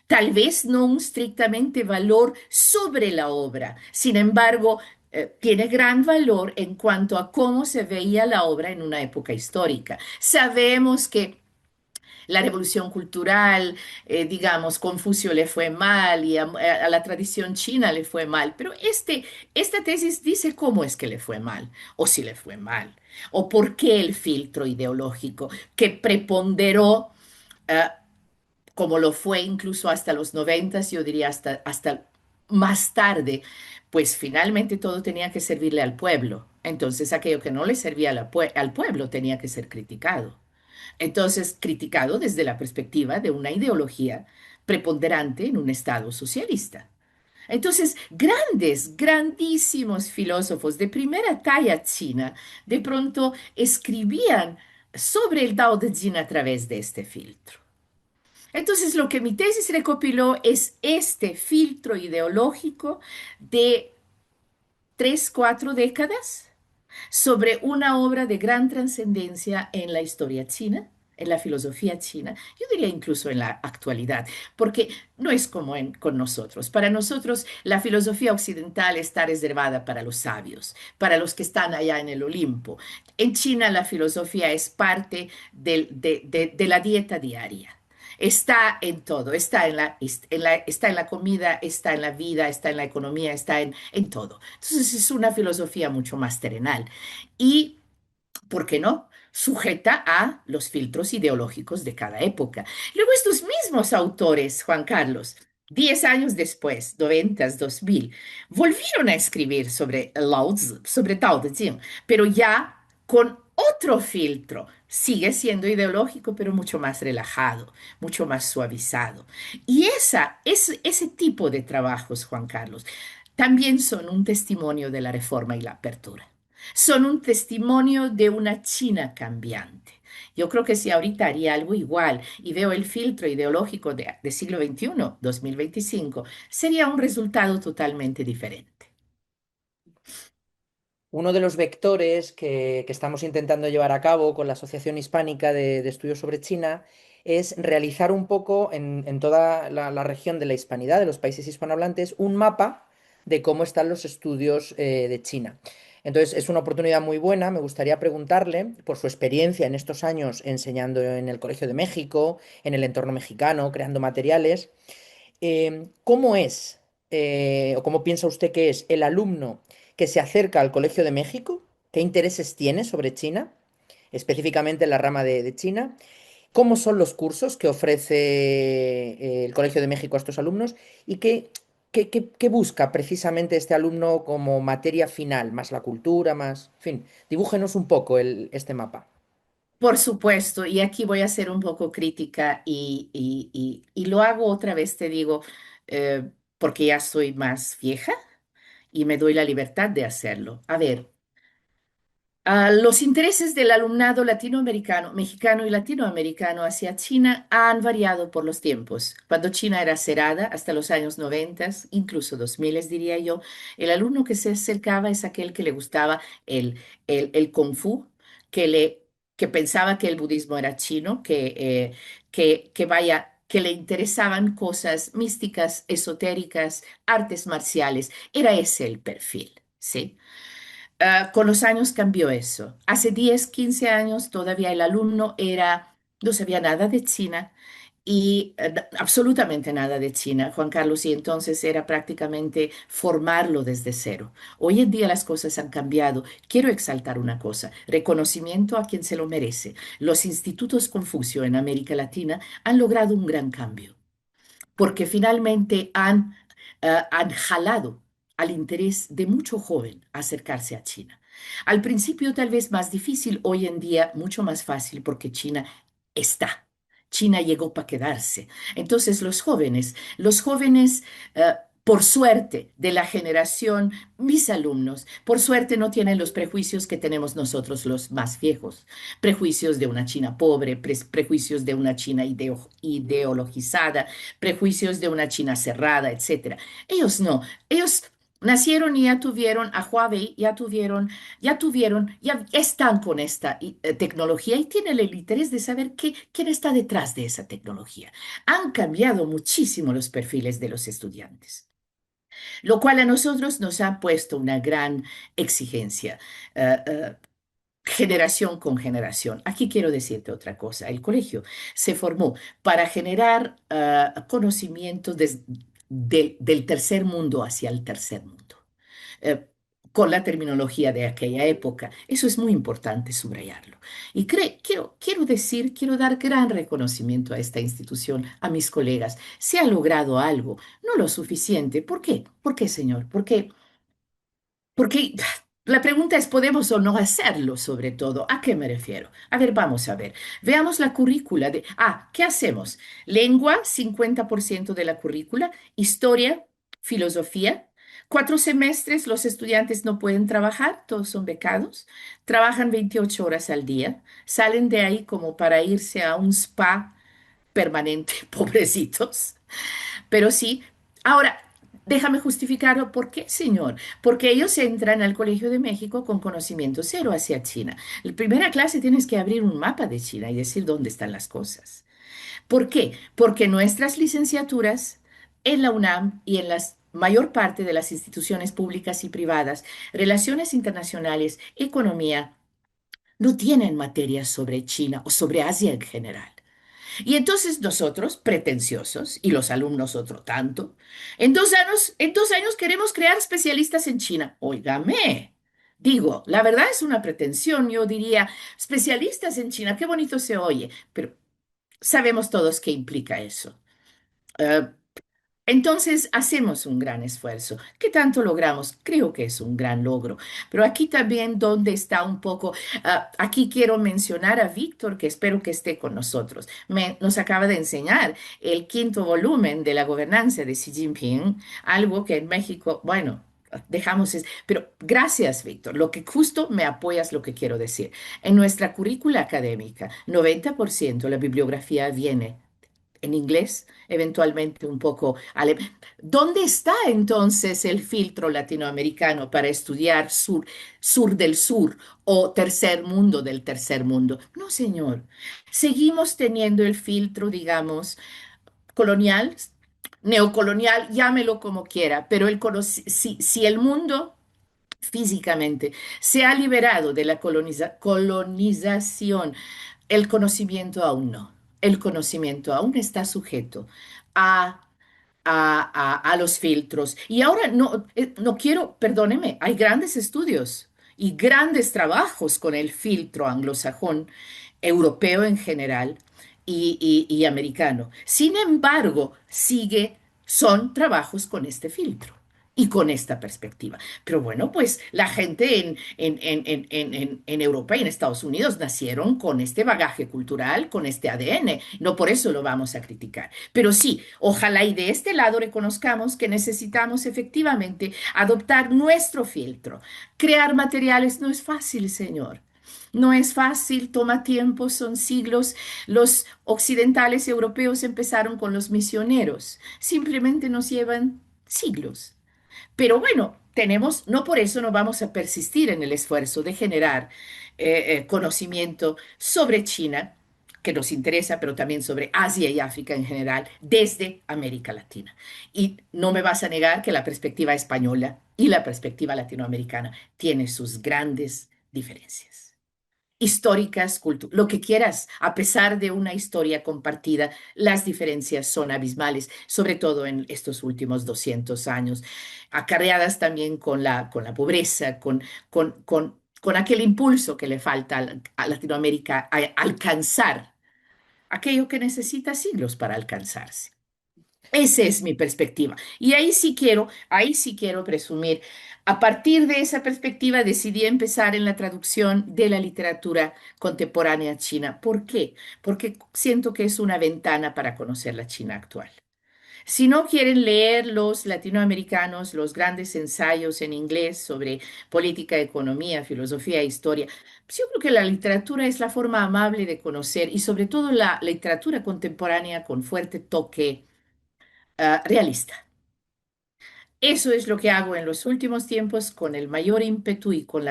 Tal vez no un estrictamente valor sobre la obra, sin embargo, tiene gran valor en cuanto a cómo se veía la obra en una época histórica. Sabemos que la revolución cultural, digamos, Confucio le fue mal y a la tradición china le fue mal, pero esta tesis dice cómo es que le fue mal, o si le fue mal, o por qué el filtro ideológico que preponderó, eh, como lo fue incluso hasta los noventas, yo diría hasta más tarde, pues finalmente todo tenía que servirle al pueblo. Entonces aquello que no le servía al pueblo tenía que ser criticado. Entonces, criticado desde la perspectiva de una ideología preponderante en un Estado socialista. Entonces, grandísimos filósofos de primera talla china, de pronto escribían sobre el Tao Te Ching a través de este filtro. Entonces, lo que mi tesis recopiló es este filtro ideológico de 3, 4 décadas sobre una obra de gran trascendencia en la historia china, en la filosofía china, yo diría incluso en la actualidad, porque no es como con nosotros. Para nosotros la filosofía occidental está reservada para los sabios, para los que están allá en el Olimpo. En China la filosofía es parte de la dieta diaria. Está en todo, está en la comida, está en la vida, está en la economía, está en todo. Entonces es una filosofía mucho más terrenal y, ¿por qué no? Sujeta a los filtros ideológicos de cada época. Luego estos mismos autores, Juan Carlos, 10 años después, 90, 2000, volvieron a escribir sobre Lao Tzu, sobre Tao Te Ching, pero ya con otro filtro. Sigue siendo ideológico, pero mucho más relajado, mucho más suavizado. Y ese tipo de trabajos, Juan Carlos, también son un testimonio de la reforma y la apertura. Son un testimonio de una China cambiante. Yo creo que si ahorita haría algo igual y veo el filtro ideológico de siglo XXI, 2025, sería un resultado totalmente diferente. Uno de los vectores que estamos intentando llevar a cabo con la Asociación Hispánica de Estudios sobre China es realizar un poco en toda la región de la hispanidad, de los países hispanohablantes, un mapa de cómo están los estudios de China. Entonces, es una oportunidad muy buena. Me gustaría preguntarle por su experiencia en estos años enseñando en el Colegio de México, en el entorno mexicano, creando materiales. ¿Cómo es o cómo piensa usted que es el alumno que se acerca al Colegio de México? ¿Qué intereses tiene sobre China, específicamente en la rama de China? ¿Cómo son los cursos que ofrece el Colegio de México a estos alumnos? ¿Y qué busca precisamente este alumno como materia final, más la cultura, más... En fin, dibújenos un poco este mapa. Por supuesto, y aquí voy a ser un poco crítica y lo hago otra vez, te digo, porque ya soy más vieja y me doy la libertad de hacerlo. A ver. Los intereses del alumnado latinoamericano, mexicano y latinoamericano hacia China han variado por los tiempos. Cuando China era cerrada, hasta los años 90, incluso 2000, diría yo, el alumno que se acercaba es aquel que le gustaba el Kung Fu, que pensaba que el budismo era chino, que le interesaban cosas místicas, esotéricas, artes marciales. Era ese el perfil, ¿sí? Con los años cambió eso. Hace 10, 15 años todavía el alumno no sabía nada de China y absolutamente nada de China, Juan Carlos, y entonces era prácticamente formarlo desde cero. Hoy en día las cosas han cambiado. Quiero exaltar una cosa, reconocimiento a quien se lo merece. Los institutos Confucio en América Latina han logrado un gran cambio porque finalmente han jalado al interés de mucho joven a acercarse a China. Al principio tal vez más difícil, hoy en día mucho más fácil porque China está. China llegó para quedarse. Entonces los jóvenes, por suerte de la generación, mis alumnos, por suerte no tienen los prejuicios que tenemos nosotros los más viejos. Prejuicios de una China pobre, prejuicios de una China ideologizada, prejuicios de una China cerrada, etcétera. Ellos no, ellos nacieron y ya tuvieron a Huawei, ya están con esta tecnología y tienen el interés de saber quién está detrás de esa tecnología. Han cambiado muchísimo los perfiles de los estudiantes, lo cual a nosotros nos ha puesto una gran exigencia. eh, eh, Generación con generación. Aquí quiero decirte otra cosa. El colegio se formó para generar conocimientos del tercer mundo hacia el tercer mundo, eh, con la terminología de aquella época. Eso es muy importante subrayarlo. Y quiero dar gran reconocimiento a esta institución, a mis colegas. Se ha logrado algo, no lo suficiente. ¿Por qué? ¿Por qué, señor? Porque La pregunta es, ¿podemos o no hacerlo sobre todo? ¿A qué me refiero? A ver, vamos a ver. Veamos la currícula de... ¿qué hacemos? Lengua, 50% de la currícula. Historia, filosofía. 4 semestres, los estudiantes no pueden trabajar, todos son becados. Trabajan 28 horas al día. Salen de ahí como para irse a un spa permanente, pobrecitos. Pero sí, ahora, déjame justificarlo. ¿Por qué, señor? Porque ellos entran al Colegio de México con conocimiento cero hacia China. La primera clase tienes que abrir un mapa de China y decir dónde están las cosas. ¿Por qué? Porque nuestras licenciaturas en la UNAM y en la mayor parte de las instituciones públicas y privadas, relaciones internacionales, economía, no tienen materias sobre China o sobre Asia en general. Y entonces nosotros, pretenciosos, y los alumnos otro tanto, en 2 años queremos crear especialistas en China. Óigame, digo, la verdad es una pretensión, yo diría, especialistas en China, qué bonito se oye, pero sabemos todos qué implica eso. Eh, entonces hacemos un gran esfuerzo. ¿Qué tanto logramos? Creo que es un gran logro. Pero aquí también donde está un poco, aquí quiero mencionar a Víctor, que espero que esté con nosotros. Nos acaba de enseñar el quinto volumen de la gobernanza de Xi Jinping, algo que en México, bueno, dejamos pero gracias, Víctor. Lo que justo me apoyas lo que quiero decir. En nuestra currícula académica, 90% la bibliografía viene en inglés, eventualmente un poco alemán. ¿Dónde está entonces el filtro latinoamericano para estudiar sur del sur o tercer mundo del tercer mundo? No, señor. Seguimos teniendo el filtro, digamos, colonial, neocolonial, llámelo como quiera, pero si el mundo físicamente se ha liberado de la colonización, el conocimiento aún no. El conocimiento aún está sujeto a, a los filtros. Y ahora no quiero, perdóneme, hay grandes estudios y grandes trabajos con el filtro anglosajón, europeo en general y americano. Sin embargo, son trabajos con este filtro y con esta perspectiva. Pero bueno, pues la gente en Europa y en Estados Unidos nacieron con este bagaje cultural, con este ADN. No por eso lo vamos a criticar. Pero sí, ojalá y de este lado reconozcamos que necesitamos efectivamente adoptar nuestro filtro. Crear materiales no es fácil, señor. No es fácil, toma tiempo, son siglos. Los occidentales europeos empezaron con los misioneros. Simplemente nos llevan siglos. Pero bueno, no por eso no vamos a persistir en el esfuerzo de generar conocimiento sobre China, que nos interesa, pero también sobre Asia y África en general, desde América Latina. Y no me vas a negar que la perspectiva española y la perspectiva latinoamericana tiene sus grandes diferencias históricas, lo que quieras, a pesar de una historia compartida, las diferencias son abismales, sobre todo en estos últimos 200 años, acarreadas también con la pobreza, con aquel impulso que le falta a Latinoamérica a alcanzar aquello que necesita siglos para alcanzarse. Esa es mi perspectiva. Y ahí sí quiero presumir. A partir de esa perspectiva decidí empezar en la traducción de la literatura contemporánea china. ¿Por qué? Porque siento que es una ventana para conocer la China actual. Si no quieren leer los latinoamericanos, los grandes ensayos en inglés sobre política, economía, filosofía e historia, pues yo creo que la literatura es la forma amable de conocer y sobre todo la literatura contemporánea con fuerte toque realista. Eso es lo que hago en los últimos tiempos con el mayor ímpetu y con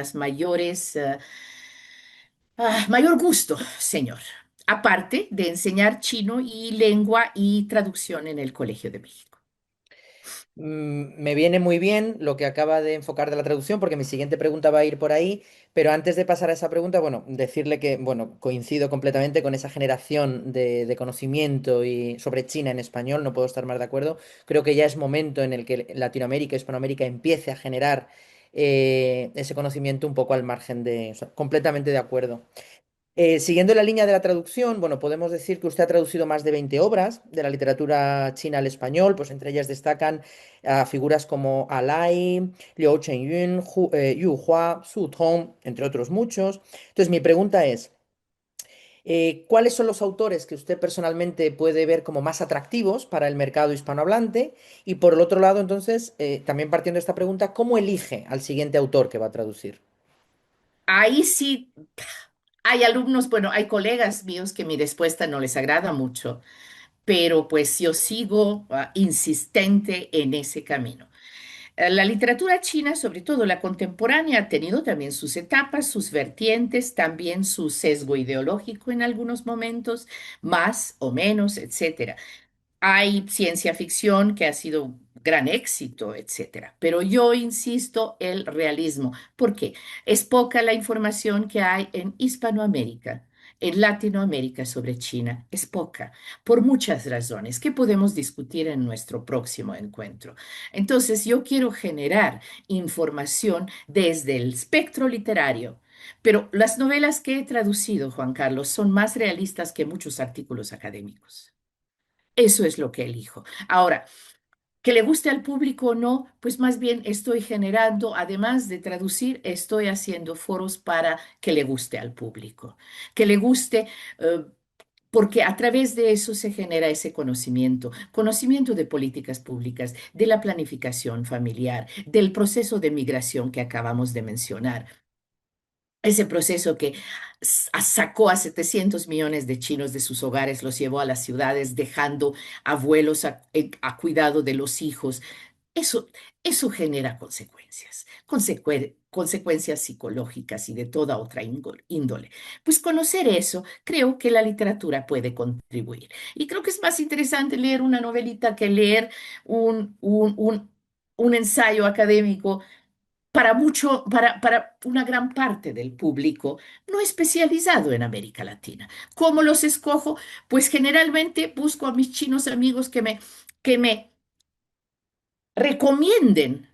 mayor gusto, señor. Aparte de enseñar chino y lengua y traducción en el Colegio de México. Me viene muy bien lo que acaba de enfocar de la traducción, porque mi siguiente pregunta va a ir por ahí, pero antes de pasar a esa pregunta, bueno, decirle que, bueno, coincido completamente con esa generación de conocimiento y sobre China en español, no puedo estar más de acuerdo. Creo que ya es momento en el que Latinoamérica, Hispanoamérica empiece a generar ese conocimiento un poco al margen de, o sea, completamente de acuerdo. Siguiendo la línea de la traducción, bueno, podemos decir que usted ha traducido más de 20 obras de la literatura china al español, pues entre ellas destacan a figuras como Alai, Liu Chengyun, Yu Hua, Su Tong, entre otros muchos. Entonces, mi pregunta es, ¿cuáles son los autores que usted personalmente puede ver como más atractivos para el mercado hispanohablante? Y por el otro lado, entonces, también partiendo de esta pregunta, ¿cómo elige al siguiente autor que va a traducir? Ahí sí hay alumnos, bueno, hay colegas míos que mi respuesta no les agrada mucho, pero pues yo sigo insistente en ese camino. La literatura china, sobre todo la contemporánea, ha tenido también sus etapas, sus vertientes, también su sesgo ideológico en algunos momentos, más o menos, etcétera. Hay ciencia ficción que ha sido un gran éxito, etcétera. Pero yo insisto, el realismo. ¿Por qué? Es poca la información que hay en Hispanoamérica, en Latinoamérica sobre China. Es poca, por muchas razones que podemos discutir en nuestro próximo encuentro. Entonces, yo quiero generar información desde el espectro literario. Pero las novelas que he traducido, Juan Carlos, son más realistas que muchos artículos académicos. Eso es lo que elijo. Ahora, que le guste al público o no, pues más bien estoy generando, además de traducir, estoy haciendo foros para que le guste al público, que le guste, eh, porque a través de eso se genera ese conocimiento, conocimiento de políticas públicas, de la planificación familiar, del proceso de migración que acabamos de mencionar. Ese proceso que sacó a 700 millones de chinos de sus hogares, los llevó a las ciudades, dejando abuelos a cuidado de los hijos. Eso, eso genera consecuencias, consecuencias psicológicas y de toda otra índole. Pues conocer eso, creo que la literatura puede contribuir. Y creo que es más interesante leer una novelita que leer un ensayo académico para una gran parte del público no especializado en América Latina. ¿Cómo los escojo? Pues generalmente busco a mis chinos amigos que me recomienden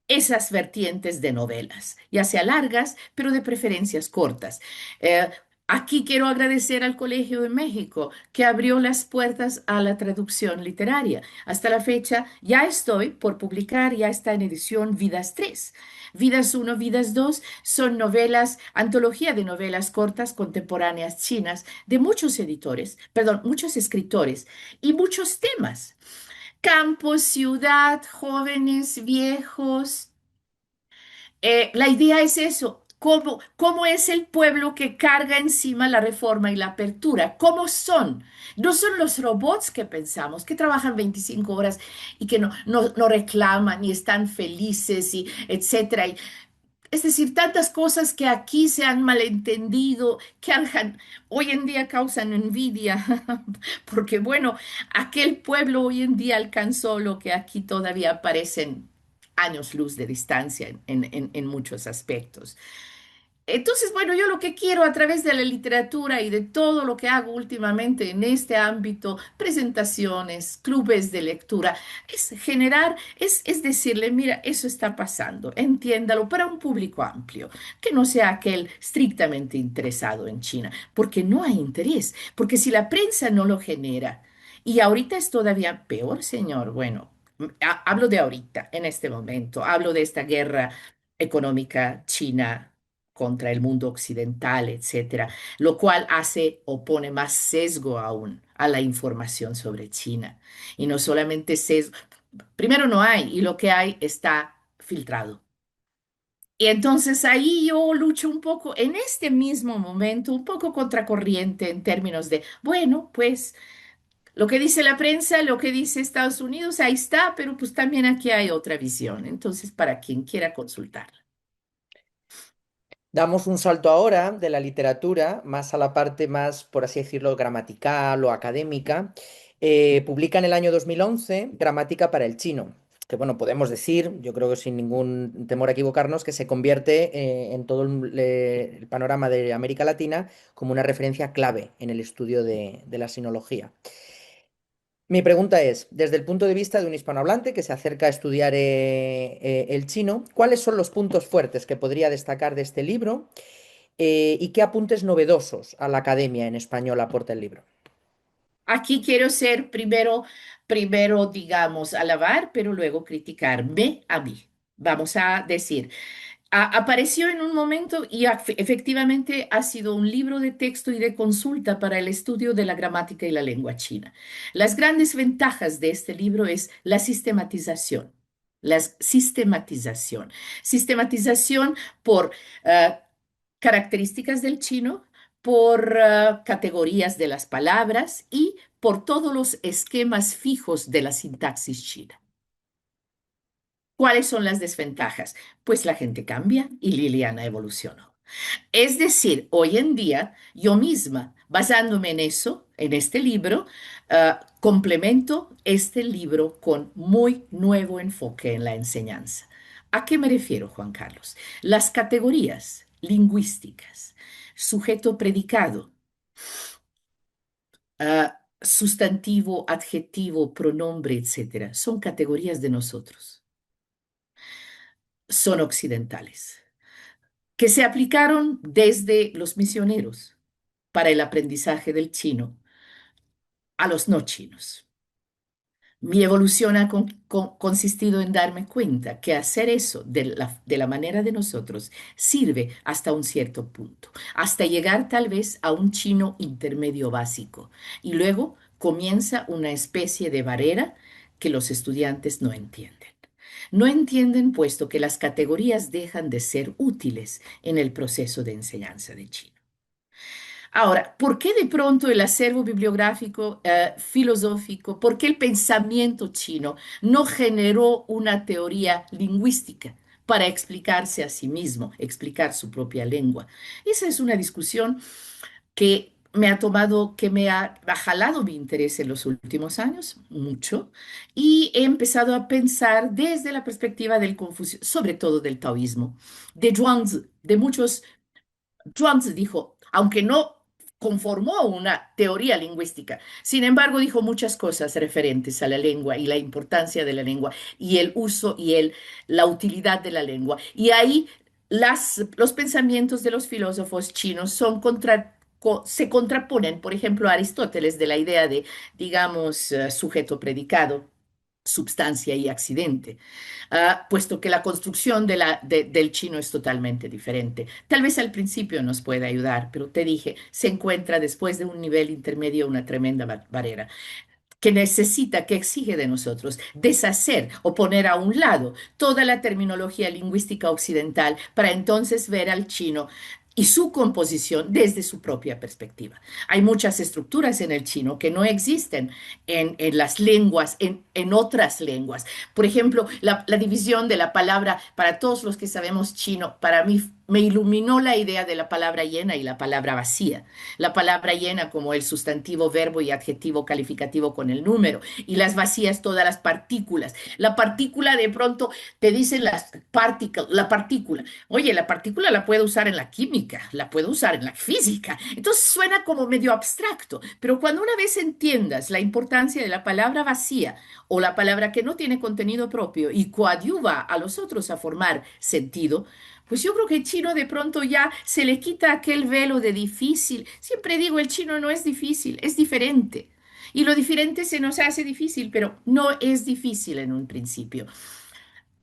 esas vertientes de novelas, ya sea largas, pero de preferencias cortas. Eh, Aquí quiero agradecer al Colegio de México que abrió las puertas a la traducción literaria. Hasta la fecha ya estoy por publicar, ya está en edición Vidas 3. Vidas uno, Vidas 2 son novelas, antología de novelas cortas contemporáneas chinas de muchos editores, perdón, muchos escritores y muchos temas. Campo, ciudad, jóvenes, viejos. La idea es eso. ¿Cómo es el pueblo que carga encima la reforma y la apertura? ¿Cómo son? No son los robots que pensamos, que trabajan 25 horas y que no reclaman y están felices y etcétera. Es decir, tantas cosas que aquí se han malentendido, hoy en día causan envidia, porque bueno, aquel pueblo hoy en día alcanzó lo que aquí todavía parecen años luz de distancia en muchos aspectos. Entonces, bueno, yo lo que quiero a través de la literatura y de todo lo que hago últimamente en este ámbito, presentaciones, clubes de lectura, es generar, es decirle, mira, eso está pasando, entiéndalo para un público amplio, que no sea aquel estrictamente interesado en China, porque no hay interés, porque si la prensa no lo genera, y ahorita es todavía peor, señor, bueno. Hablo de ahorita, en este momento, hablo de esta guerra económica China contra el mundo occidental, etcétera, lo cual hace o pone más sesgo aún a la información sobre China. Y no solamente sesgo, primero no hay, y lo que hay está filtrado. Y entonces ahí yo lucho un poco en este mismo momento, un poco contracorriente en términos de, bueno, pues lo que dice la prensa, lo que dice Estados Unidos, ahí está, pero pues también aquí hay otra visión. Entonces, para quien quiera consultar. Damos un salto ahora de la literatura más a la parte más, por así decirlo, gramatical o académica. Publica en el año 2011 Gramática para el chino, que bueno, podemos decir, yo creo que sin ningún temor a equivocarnos, que se convierte en todo el panorama de América Latina como una referencia clave en el estudio de la sinología. Mi pregunta es, desde el punto de vista de un hispanohablante que se acerca a estudiar el chino, ¿cuáles son los puntos fuertes que podría destacar de este libro? y qué apuntes novedosos a la academia en español aporta el libro. Aquí quiero ser primero, digamos, alabar, pero luego criticarme a mí. Vamos a decir, apareció en un momento y efectivamente ha sido un libro de texto y de consulta para el estudio de la gramática y la lengua china. Las grandes ventajas de este libro es la sistematización. La sistematización. Sistematización por eh, características del chino, por categorías de las palabras y por todos los esquemas fijos de la sintaxis china. ¿Cuáles son las desventajas? Pues la gente cambia y Liliana evolucionó. Es decir, hoy en día yo misma, basándome en eso, en este libro, complemento este libro con muy nuevo enfoque en la enseñanza. ¿A qué me refiero, Juan Carlos? Las categorías lingüísticas, sujeto predicado, sustantivo, adjetivo, pronombre, etcétera, son categorías de nosotros, son occidentales, que se aplicaron desde los misioneros para el aprendizaje del chino a los no chinos. Mi evolución ha consistido en darme cuenta que hacer eso de la manera de nosotros sirve hasta un cierto punto, hasta llegar tal vez a un chino intermedio básico. Y luego comienza una especie de barrera que los estudiantes no entienden. No entienden puesto que las categorías dejan de ser útiles en el proceso de enseñanza de chino. Ahora, ¿por qué de pronto el acervo bibliográfico, filosófico, por qué el pensamiento chino no generó una teoría lingüística para explicarse a sí mismo, explicar su propia lengua? Esa es una discusión que me ha jalado mi interés en los últimos años, mucho, y he empezado a pensar desde la perspectiva del Confucio, sobre todo del taoísmo, de Zhuangzi, de muchos. Zhuangzi dijo, aunque no conformó una teoría lingüística, sin embargo dijo muchas cosas referentes a la lengua y la importancia de la lengua y el uso y la utilidad de la lengua. Y ahí los pensamientos de los filósofos chinos se contraponen, por ejemplo, a Aristóteles de la idea de, digamos, sujeto predicado, substancia y accidente, puesto que la construcción del chino es totalmente diferente. Tal vez al principio nos pueda ayudar, pero te dije, se encuentra después de un nivel intermedio una tremenda barrera que necesita, que exige de nosotros deshacer o poner a un lado toda la terminología lingüística occidental para entonces ver al chino y su composición desde su propia perspectiva. Hay muchas estructuras en el chino que no existen en las lenguas, en otras lenguas. Por ejemplo, la división de la palabra, para todos los que sabemos chino, para mí me iluminó la idea de la palabra llena y la palabra vacía. La palabra llena como el sustantivo, verbo y adjetivo calificativo con el número, y las vacías todas las partículas. La partícula de pronto te dicen la partícula. Oye, la partícula la puedo usar en la química, la puedo usar en la física. Entonces suena como medio abstracto, pero cuando una vez entiendas la importancia de la palabra vacía o la palabra que no tiene contenido propio y coadyuva a los otros a formar sentido, pues yo creo que el chino de pronto ya se le quita aquel velo de difícil. Siempre digo, el chino no es difícil, es diferente. Y lo diferente se nos hace difícil, pero no es difícil en un principio.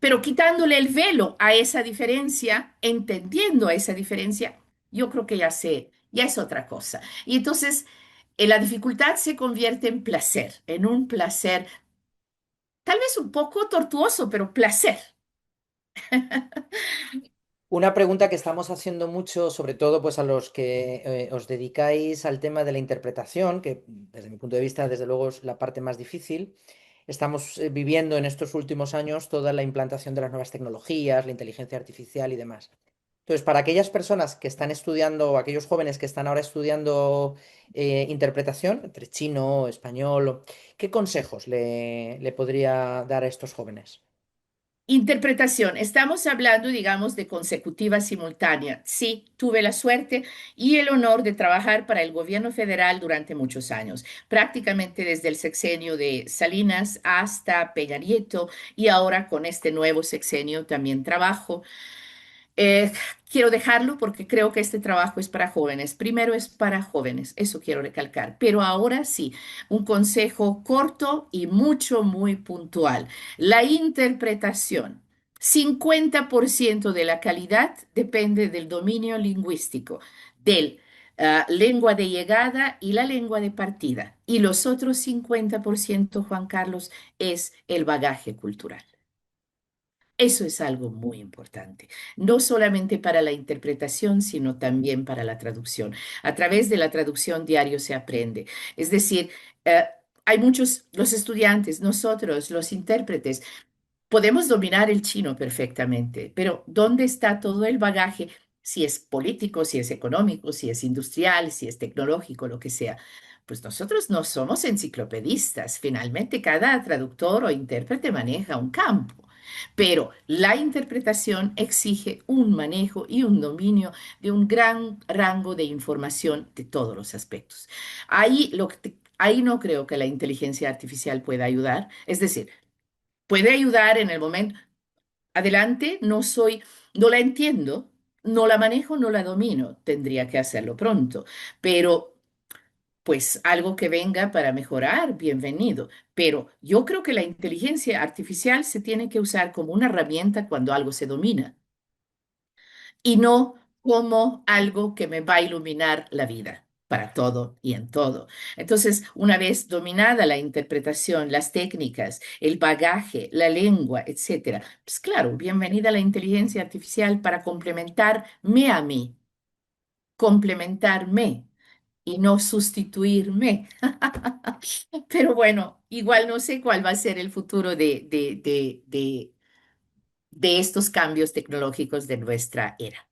Pero quitándole el velo a esa diferencia, entendiendo a esa diferencia, yo creo que ya es otra cosa. Y entonces la dificultad se convierte en placer, en un placer, tal vez un poco tortuoso, pero placer. Una pregunta que estamos haciendo mucho, sobre todo pues a los que os dedicáis al tema de la interpretación, que desde mi punto de vista, desde luego, es la parte más difícil. Estamos viviendo en estos últimos años toda la implantación de las nuevas tecnologías, la inteligencia artificial y demás. Entonces, para aquellas personas que están estudiando, o aquellos jóvenes que están ahora estudiando interpretación, entre chino, español, ¿qué consejos le podría dar a estos jóvenes? Interpretación. Estamos hablando, digamos, de consecutiva simultánea. Sí, tuve la suerte y el honor de trabajar para el gobierno federal durante muchos años, prácticamente desde el sexenio de Salinas hasta Peña Nieto y ahora con este nuevo sexenio también trabajo. Eh, quiero dejarlo porque creo que este trabajo es para jóvenes. Primero es para jóvenes, eso quiero recalcar. Pero ahora sí, un consejo corto y muy puntual. La interpretación. 50% de la calidad depende del dominio lingüístico, del lengua de llegada y la lengua de partida. Y los otros 50%, Juan Carlos, es el bagaje cultural. Eso es algo muy importante, no solamente para la interpretación, sino también para la traducción. A través de la traducción diario se aprende. Es decir, eh, hay muchos, los estudiantes, nosotros, los intérpretes, podemos dominar el chino perfectamente, pero ¿dónde está todo el bagaje? Si es político, si es económico, si es industrial, si es tecnológico, lo que sea. Pues nosotros no somos enciclopedistas. Finalmente, cada traductor o intérprete maneja un campo. Pero la interpretación exige un manejo y un dominio de un gran rango de información de todos los aspectos. Ahí no creo que la inteligencia artificial pueda ayudar. Es decir, puede ayudar en el momento. Adelante, no la entiendo, no la manejo, no la domino. Tendría que hacerlo pronto. Pero, pues algo que venga para mejorar, bienvenido. Pero yo creo que la inteligencia artificial se tiene que usar como una herramienta cuando algo se domina y no como algo que me va a iluminar la vida para todo y en todo. Entonces, una vez dominada la interpretación, las técnicas, el bagaje, la lengua, etcétera, pues claro, bienvenida la inteligencia artificial para complementarme a mí, complementarme y no sustituirme. Pero bueno, igual no sé cuál va a ser el futuro de estos cambios tecnológicos de nuestra era.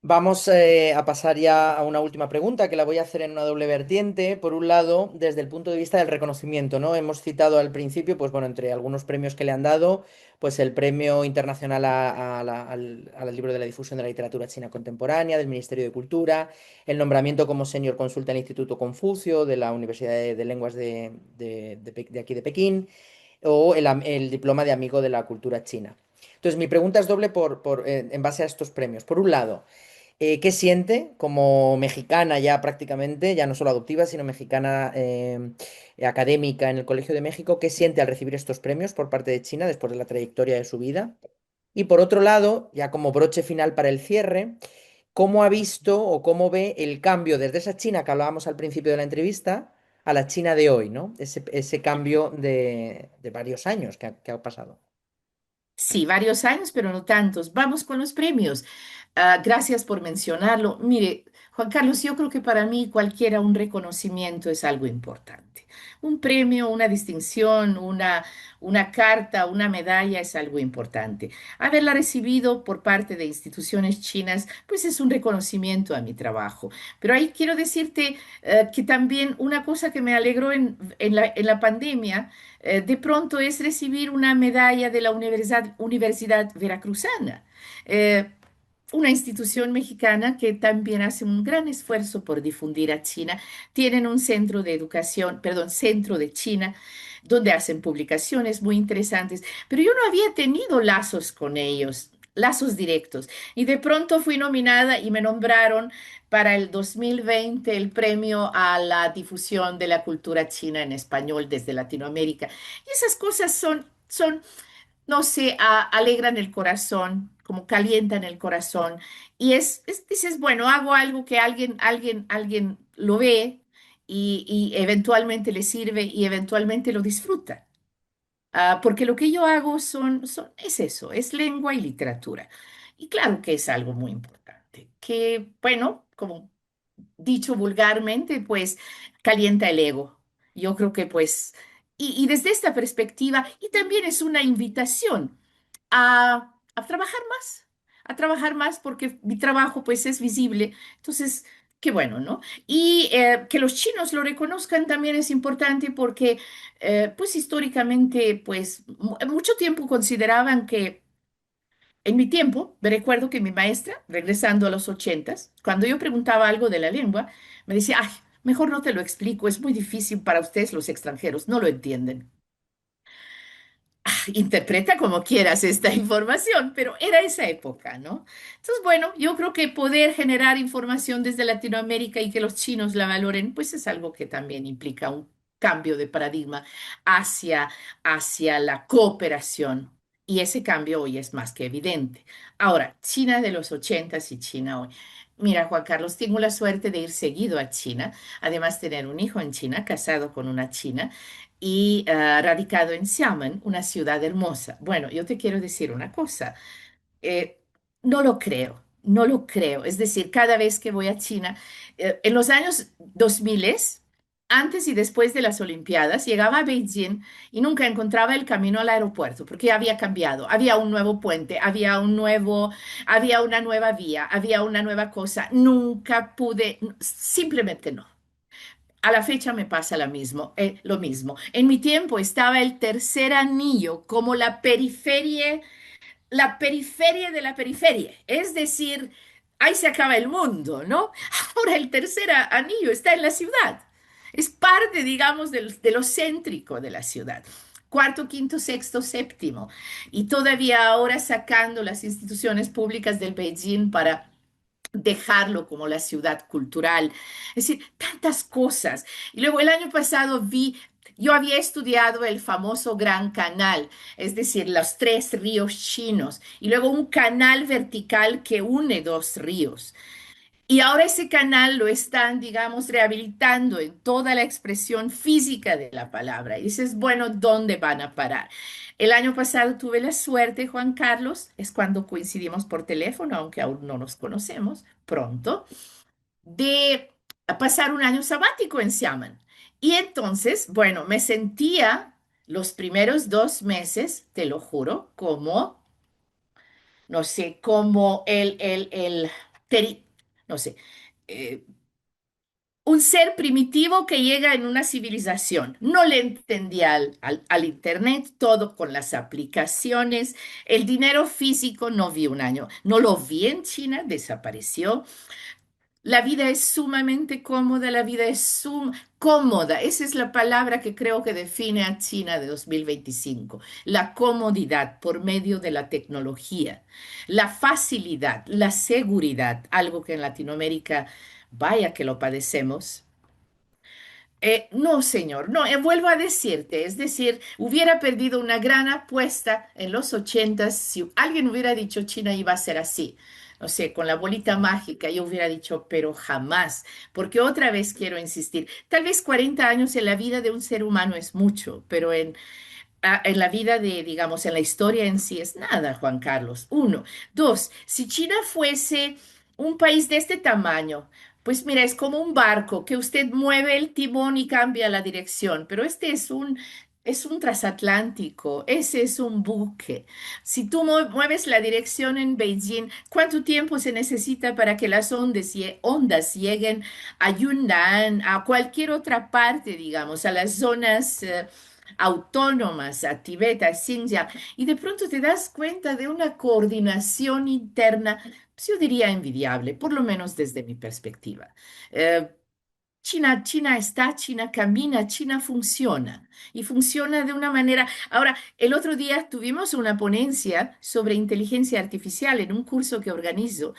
Vamos a pasar ya a una última pregunta que la voy a hacer en una doble vertiente. Por un lado, desde el punto de vista del reconocimiento, ¿no? Hemos citado al principio, pues bueno, entre algunos premios que le han dado, pues el Premio Internacional al libro de la difusión de la literatura china contemporánea del Ministerio de Cultura, el nombramiento como senior consulta del Instituto Confucio de la Universidad de Lenguas de aquí de Pekín, o el diploma de amigo de la cultura china. Entonces, mi pregunta es doble en base a estos premios. Por un lado, ¿qué siente como mexicana ya prácticamente, ya no solo adoptiva, sino mexicana académica en el Colegio de México? ¿Qué siente al recibir estos premios por parte de China después de la trayectoria de su vida? Y por otro lado, ya como broche final para el cierre, ¿cómo ha visto o cómo ve el cambio desde esa China que hablábamos al principio de la entrevista a la China de hoy, ¿no? Ese cambio de varios años que ha pasado. Sí, varios años, pero no tantos. Vamos con los premios. Gracias por mencionarlo. Mire, Juan Carlos, yo creo que para mí cualquiera un reconocimiento es algo importante. Un premio, una distinción, una carta, una medalla es algo importante. Haberla recibido por parte de instituciones chinas, pues es un reconocimiento a mi trabajo. Pero ahí quiero decirte que también una cosa que me alegró en la pandemia, de pronto es recibir una medalla de la Universidad Veracruzana. Eh, una institución mexicana que también hace un gran esfuerzo por difundir a China. Tienen un centro de educación, perdón, centro de China, donde hacen publicaciones muy interesantes, pero yo no había tenido lazos con ellos, lazos directos. Y de pronto fui nominada y me nombraron para el 2020 el premio a la difusión de la cultura china en español desde Latinoamérica. Y esas cosas son no sé, alegran el corazón, como calientan el corazón. Y dices, bueno, hago algo que alguien lo ve y eventualmente le sirve y eventualmente lo disfruta. Porque lo que yo hago es eso, es lengua y literatura. Y claro que es algo muy importante, que, bueno, como dicho vulgarmente, pues calienta el ego. Yo creo que pues, y desde esta perspectiva, y también es una invitación a trabajar más, a trabajar más porque mi trabajo pues es visible. Entonces, qué bueno, ¿no? Y que los chinos lo reconozcan también es importante porque pues históricamente pues mucho tiempo consideraban que en mi tiempo, me recuerdo que mi maestra, regresando a los 80, cuando yo preguntaba algo de la lengua, me decía, ay, mejor no te lo explico, es muy difícil para ustedes los extranjeros, no lo entienden. Interpreta como quieras esta información, pero era esa época, ¿no? Entonces, bueno, yo creo que poder generar información desde Latinoamérica y que los chinos la valoren, pues es algo que también implica un cambio de paradigma hacia, hacia la cooperación. Y ese cambio hoy es más que evidente. Ahora, China de los ochentas y China hoy. Mira, Juan Carlos, tengo la suerte de ir seguido a China, además tener un hijo en China, casado con una china y radicado en Xiamen, una ciudad hermosa. Bueno, yo te quiero decir una cosa, eh, no lo creo, no lo creo. Es decir, cada vez que voy a China, en los años 2000, antes y después de las Olimpiadas, llegaba a Beijing y nunca encontraba el camino al aeropuerto porque ya había cambiado, había un nuevo puente, había una nueva vía, había una nueva cosa. Nunca pude, simplemente no. A la fecha me pasa lo mismo. En mi tiempo estaba el tercer anillo como la periferia de la periferia. Es decir, ahí se acaba el mundo, ¿no? Ahora el tercer anillo está en la ciudad. Es parte, digamos, de lo céntrico de la ciudad. Cuarto, quinto, sexto, séptimo. Y todavía ahora sacando las instituciones públicas del Beijing para dejarlo como la ciudad cultural. Es decir, tantas cosas. Y luego el año pasado yo había estudiado el famoso Gran Canal, es decir, los tres ríos chinos, y luego un canal vertical que une dos ríos. Y ahora ese canal lo están, digamos, rehabilitando en toda la expresión física de la palabra. Y dices, bueno, ¿dónde van a parar? El año pasado tuve la suerte, Juan Carlos, es cuando coincidimos por teléfono, aunque aún no nos conocemos, pronto, de pasar un año sabático en Xiamen. Y entonces, bueno, me sentía los primeros 2 meses, te lo juro, como, no sé, como no sé, eh, un ser primitivo que llega en una civilización. No le entendía al Internet, todo con las aplicaciones. El dinero físico no vi un año. No lo vi en China, desapareció. La vida es sumamente cómoda, la vida es cómoda. Esa es la palabra que creo que define a China de 2025. La comodidad por medio de la tecnología, la facilidad, la seguridad, algo que en Latinoamérica, vaya que lo padecemos. No, señor, no, vuelvo a decirte, es decir, hubiera perdido una gran apuesta en los ochentas si alguien hubiera dicho China iba a ser así. No sé, con la bolita mágica yo hubiera dicho, pero jamás, porque otra vez quiero insistir, tal vez 40 años en la vida de un ser humano es mucho, pero en la vida de, digamos, en la historia en sí es nada, Juan Carlos. Uno. Dos, si China fuese un país de este tamaño, pues mira, es como un barco que usted mueve el timón y cambia la dirección, pero este es un transatlántico, ese es un buque. Si tú mueves la dirección en Beijing, ¿cuánto tiempo se necesita para que las ondas lleguen a Yunnan, a cualquier otra parte, digamos, a las zonas autónomas, a Tibet, a Xinjiang, y de pronto te das cuenta de una coordinación interna, pues yo diría envidiable, por lo menos desde mi perspectiva. Eh, China está, China camina, China funciona y funciona de una manera. Ahora, el otro día tuvimos una ponencia sobre inteligencia artificial en un curso que organizo,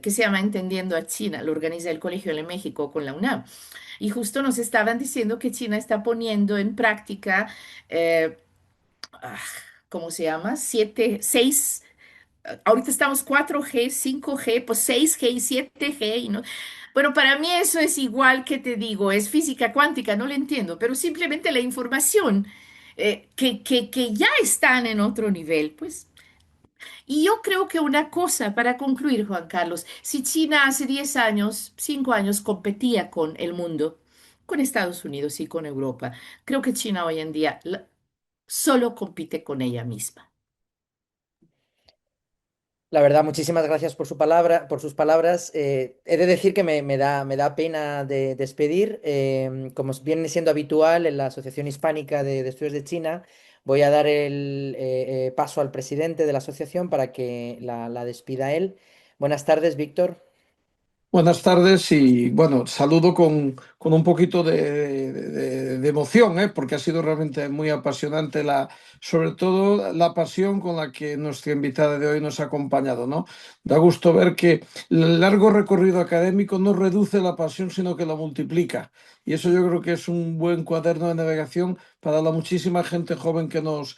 que se llama Entendiendo a China, lo organiza el Colegio de México con la UNAM. Y justo nos estaban diciendo que China está poniendo en práctica, eh, ah, ¿cómo se llama? Ahorita estamos 4G, 5G, pues 6G y 7G. Y no, bueno, para mí eso es igual que te digo, es física cuántica, no lo entiendo, pero simplemente la información que ya están en otro nivel, pues. Y yo creo que una cosa, para concluir, Juan Carlos, si China hace 10 años, 5 años competía con el mundo, con Estados Unidos y con Europa, creo que China hoy en día solo compite con ella misma. La verdad, muchísimas gracias por su palabra, por sus palabras. He de decir que me da pena de despedir. Como viene siendo habitual en la Asociación Hispánica de Estudios de China, voy a dar el paso al presidente de la asociación para que la despida él. Buenas tardes, Víctor. Buenas tardes y bueno, saludo con un poquito de emoción, ¿eh? Porque ha sido realmente muy apasionante sobre todo la pasión con la que nuestra invitada de hoy nos ha acompañado, ¿no? Da gusto ver que el largo recorrido académico no reduce la pasión, sino que la multiplica. Y eso yo creo que es un buen cuaderno de navegación para la muchísima gente joven que nos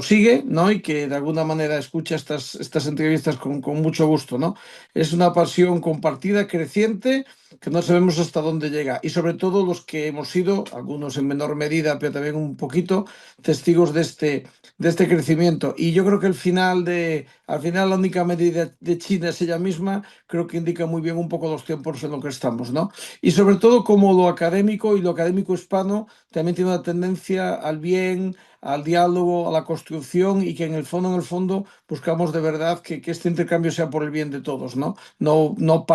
sigue, ¿no? Y que de alguna manera escucha estas entrevistas con mucho gusto, ¿no? Es una pasión compartida, creciente, que no sabemos hasta dónde llega. Y sobre todo los que hemos sido, algunos en menor medida, pero también un poquito, testigos de este crecimiento. Y yo creo que al final la única medida de China es ella misma, creo que indica muy bien un poco los tiempos en los que estamos, ¿no? Y sobre todo como lo académico y lo académico hispano también tiene una tendencia al bien, al diálogo, a la construcción y que en el fondo, buscamos de verdad que este intercambio sea por el bien de todos, ¿no? No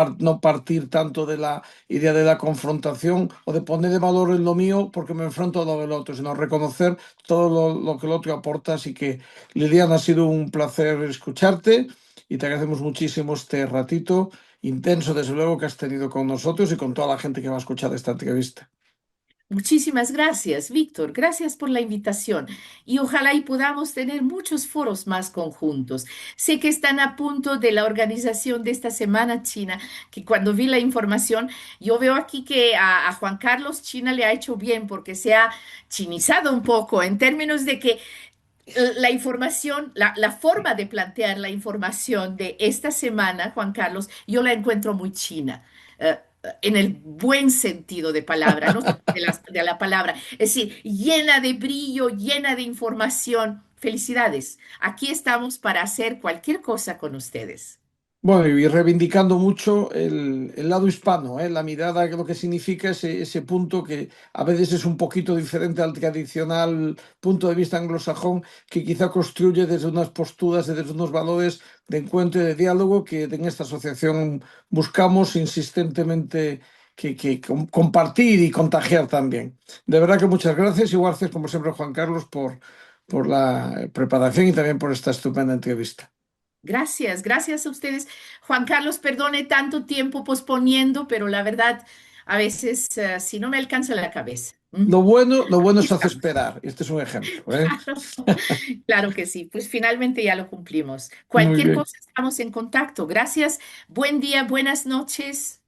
partir tanto de la idea de la confrontación o de poner de valor en lo mío porque me enfrento a lo del otro, sino reconocer todo lo que el otro aporta. Así que, Liliana, ha sido un placer escucharte y te agradecemos muchísimo este ratito intenso, desde luego, que has tenido con nosotros y con toda la gente que va a escuchar esta entrevista. Muchísimas gracias, Víctor. Gracias por la invitación y ojalá y podamos tener muchos foros más conjuntos. Sé que están a punto de la organización de esta Semana China, que cuando vi la información, yo veo aquí que a Juan Carlos China le ha hecho bien porque se ha chinizado un poco en términos de que la información, la forma de plantear la información de esta semana, Juan Carlos, yo la encuentro muy china. En el buen sentido de palabra, no de la palabra, es decir, llena de brillo, llena de información. Felicidades. Aquí estamos para hacer cualquier cosa con ustedes. Bueno, y reivindicando mucho el lado hispano, ¿eh? La mirada, que lo que significa ese punto que a veces es un poquito diferente al tradicional punto de vista anglosajón, que quizá construye desde unas posturas y desde unos valores de encuentro y de diálogo que en esta asociación buscamos insistentemente compartir y contagiar también. De verdad que muchas gracias y gracias, como siempre, Juan Carlos, por la preparación y también por esta estupenda entrevista. Gracias, gracias a ustedes. Juan Carlos, perdone tanto tiempo posponiendo, pero la verdad, a veces, si no me alcanza la cabeza. Lo bueno Aquí se hace estamos. esperar. Este es un ejemplo, ¿eh? Claro que sí, pues finalmente ya lo cumplimos. Muy Cualquier bien. cosa, estamos en contacto. Gracias, buen día, buenas noches.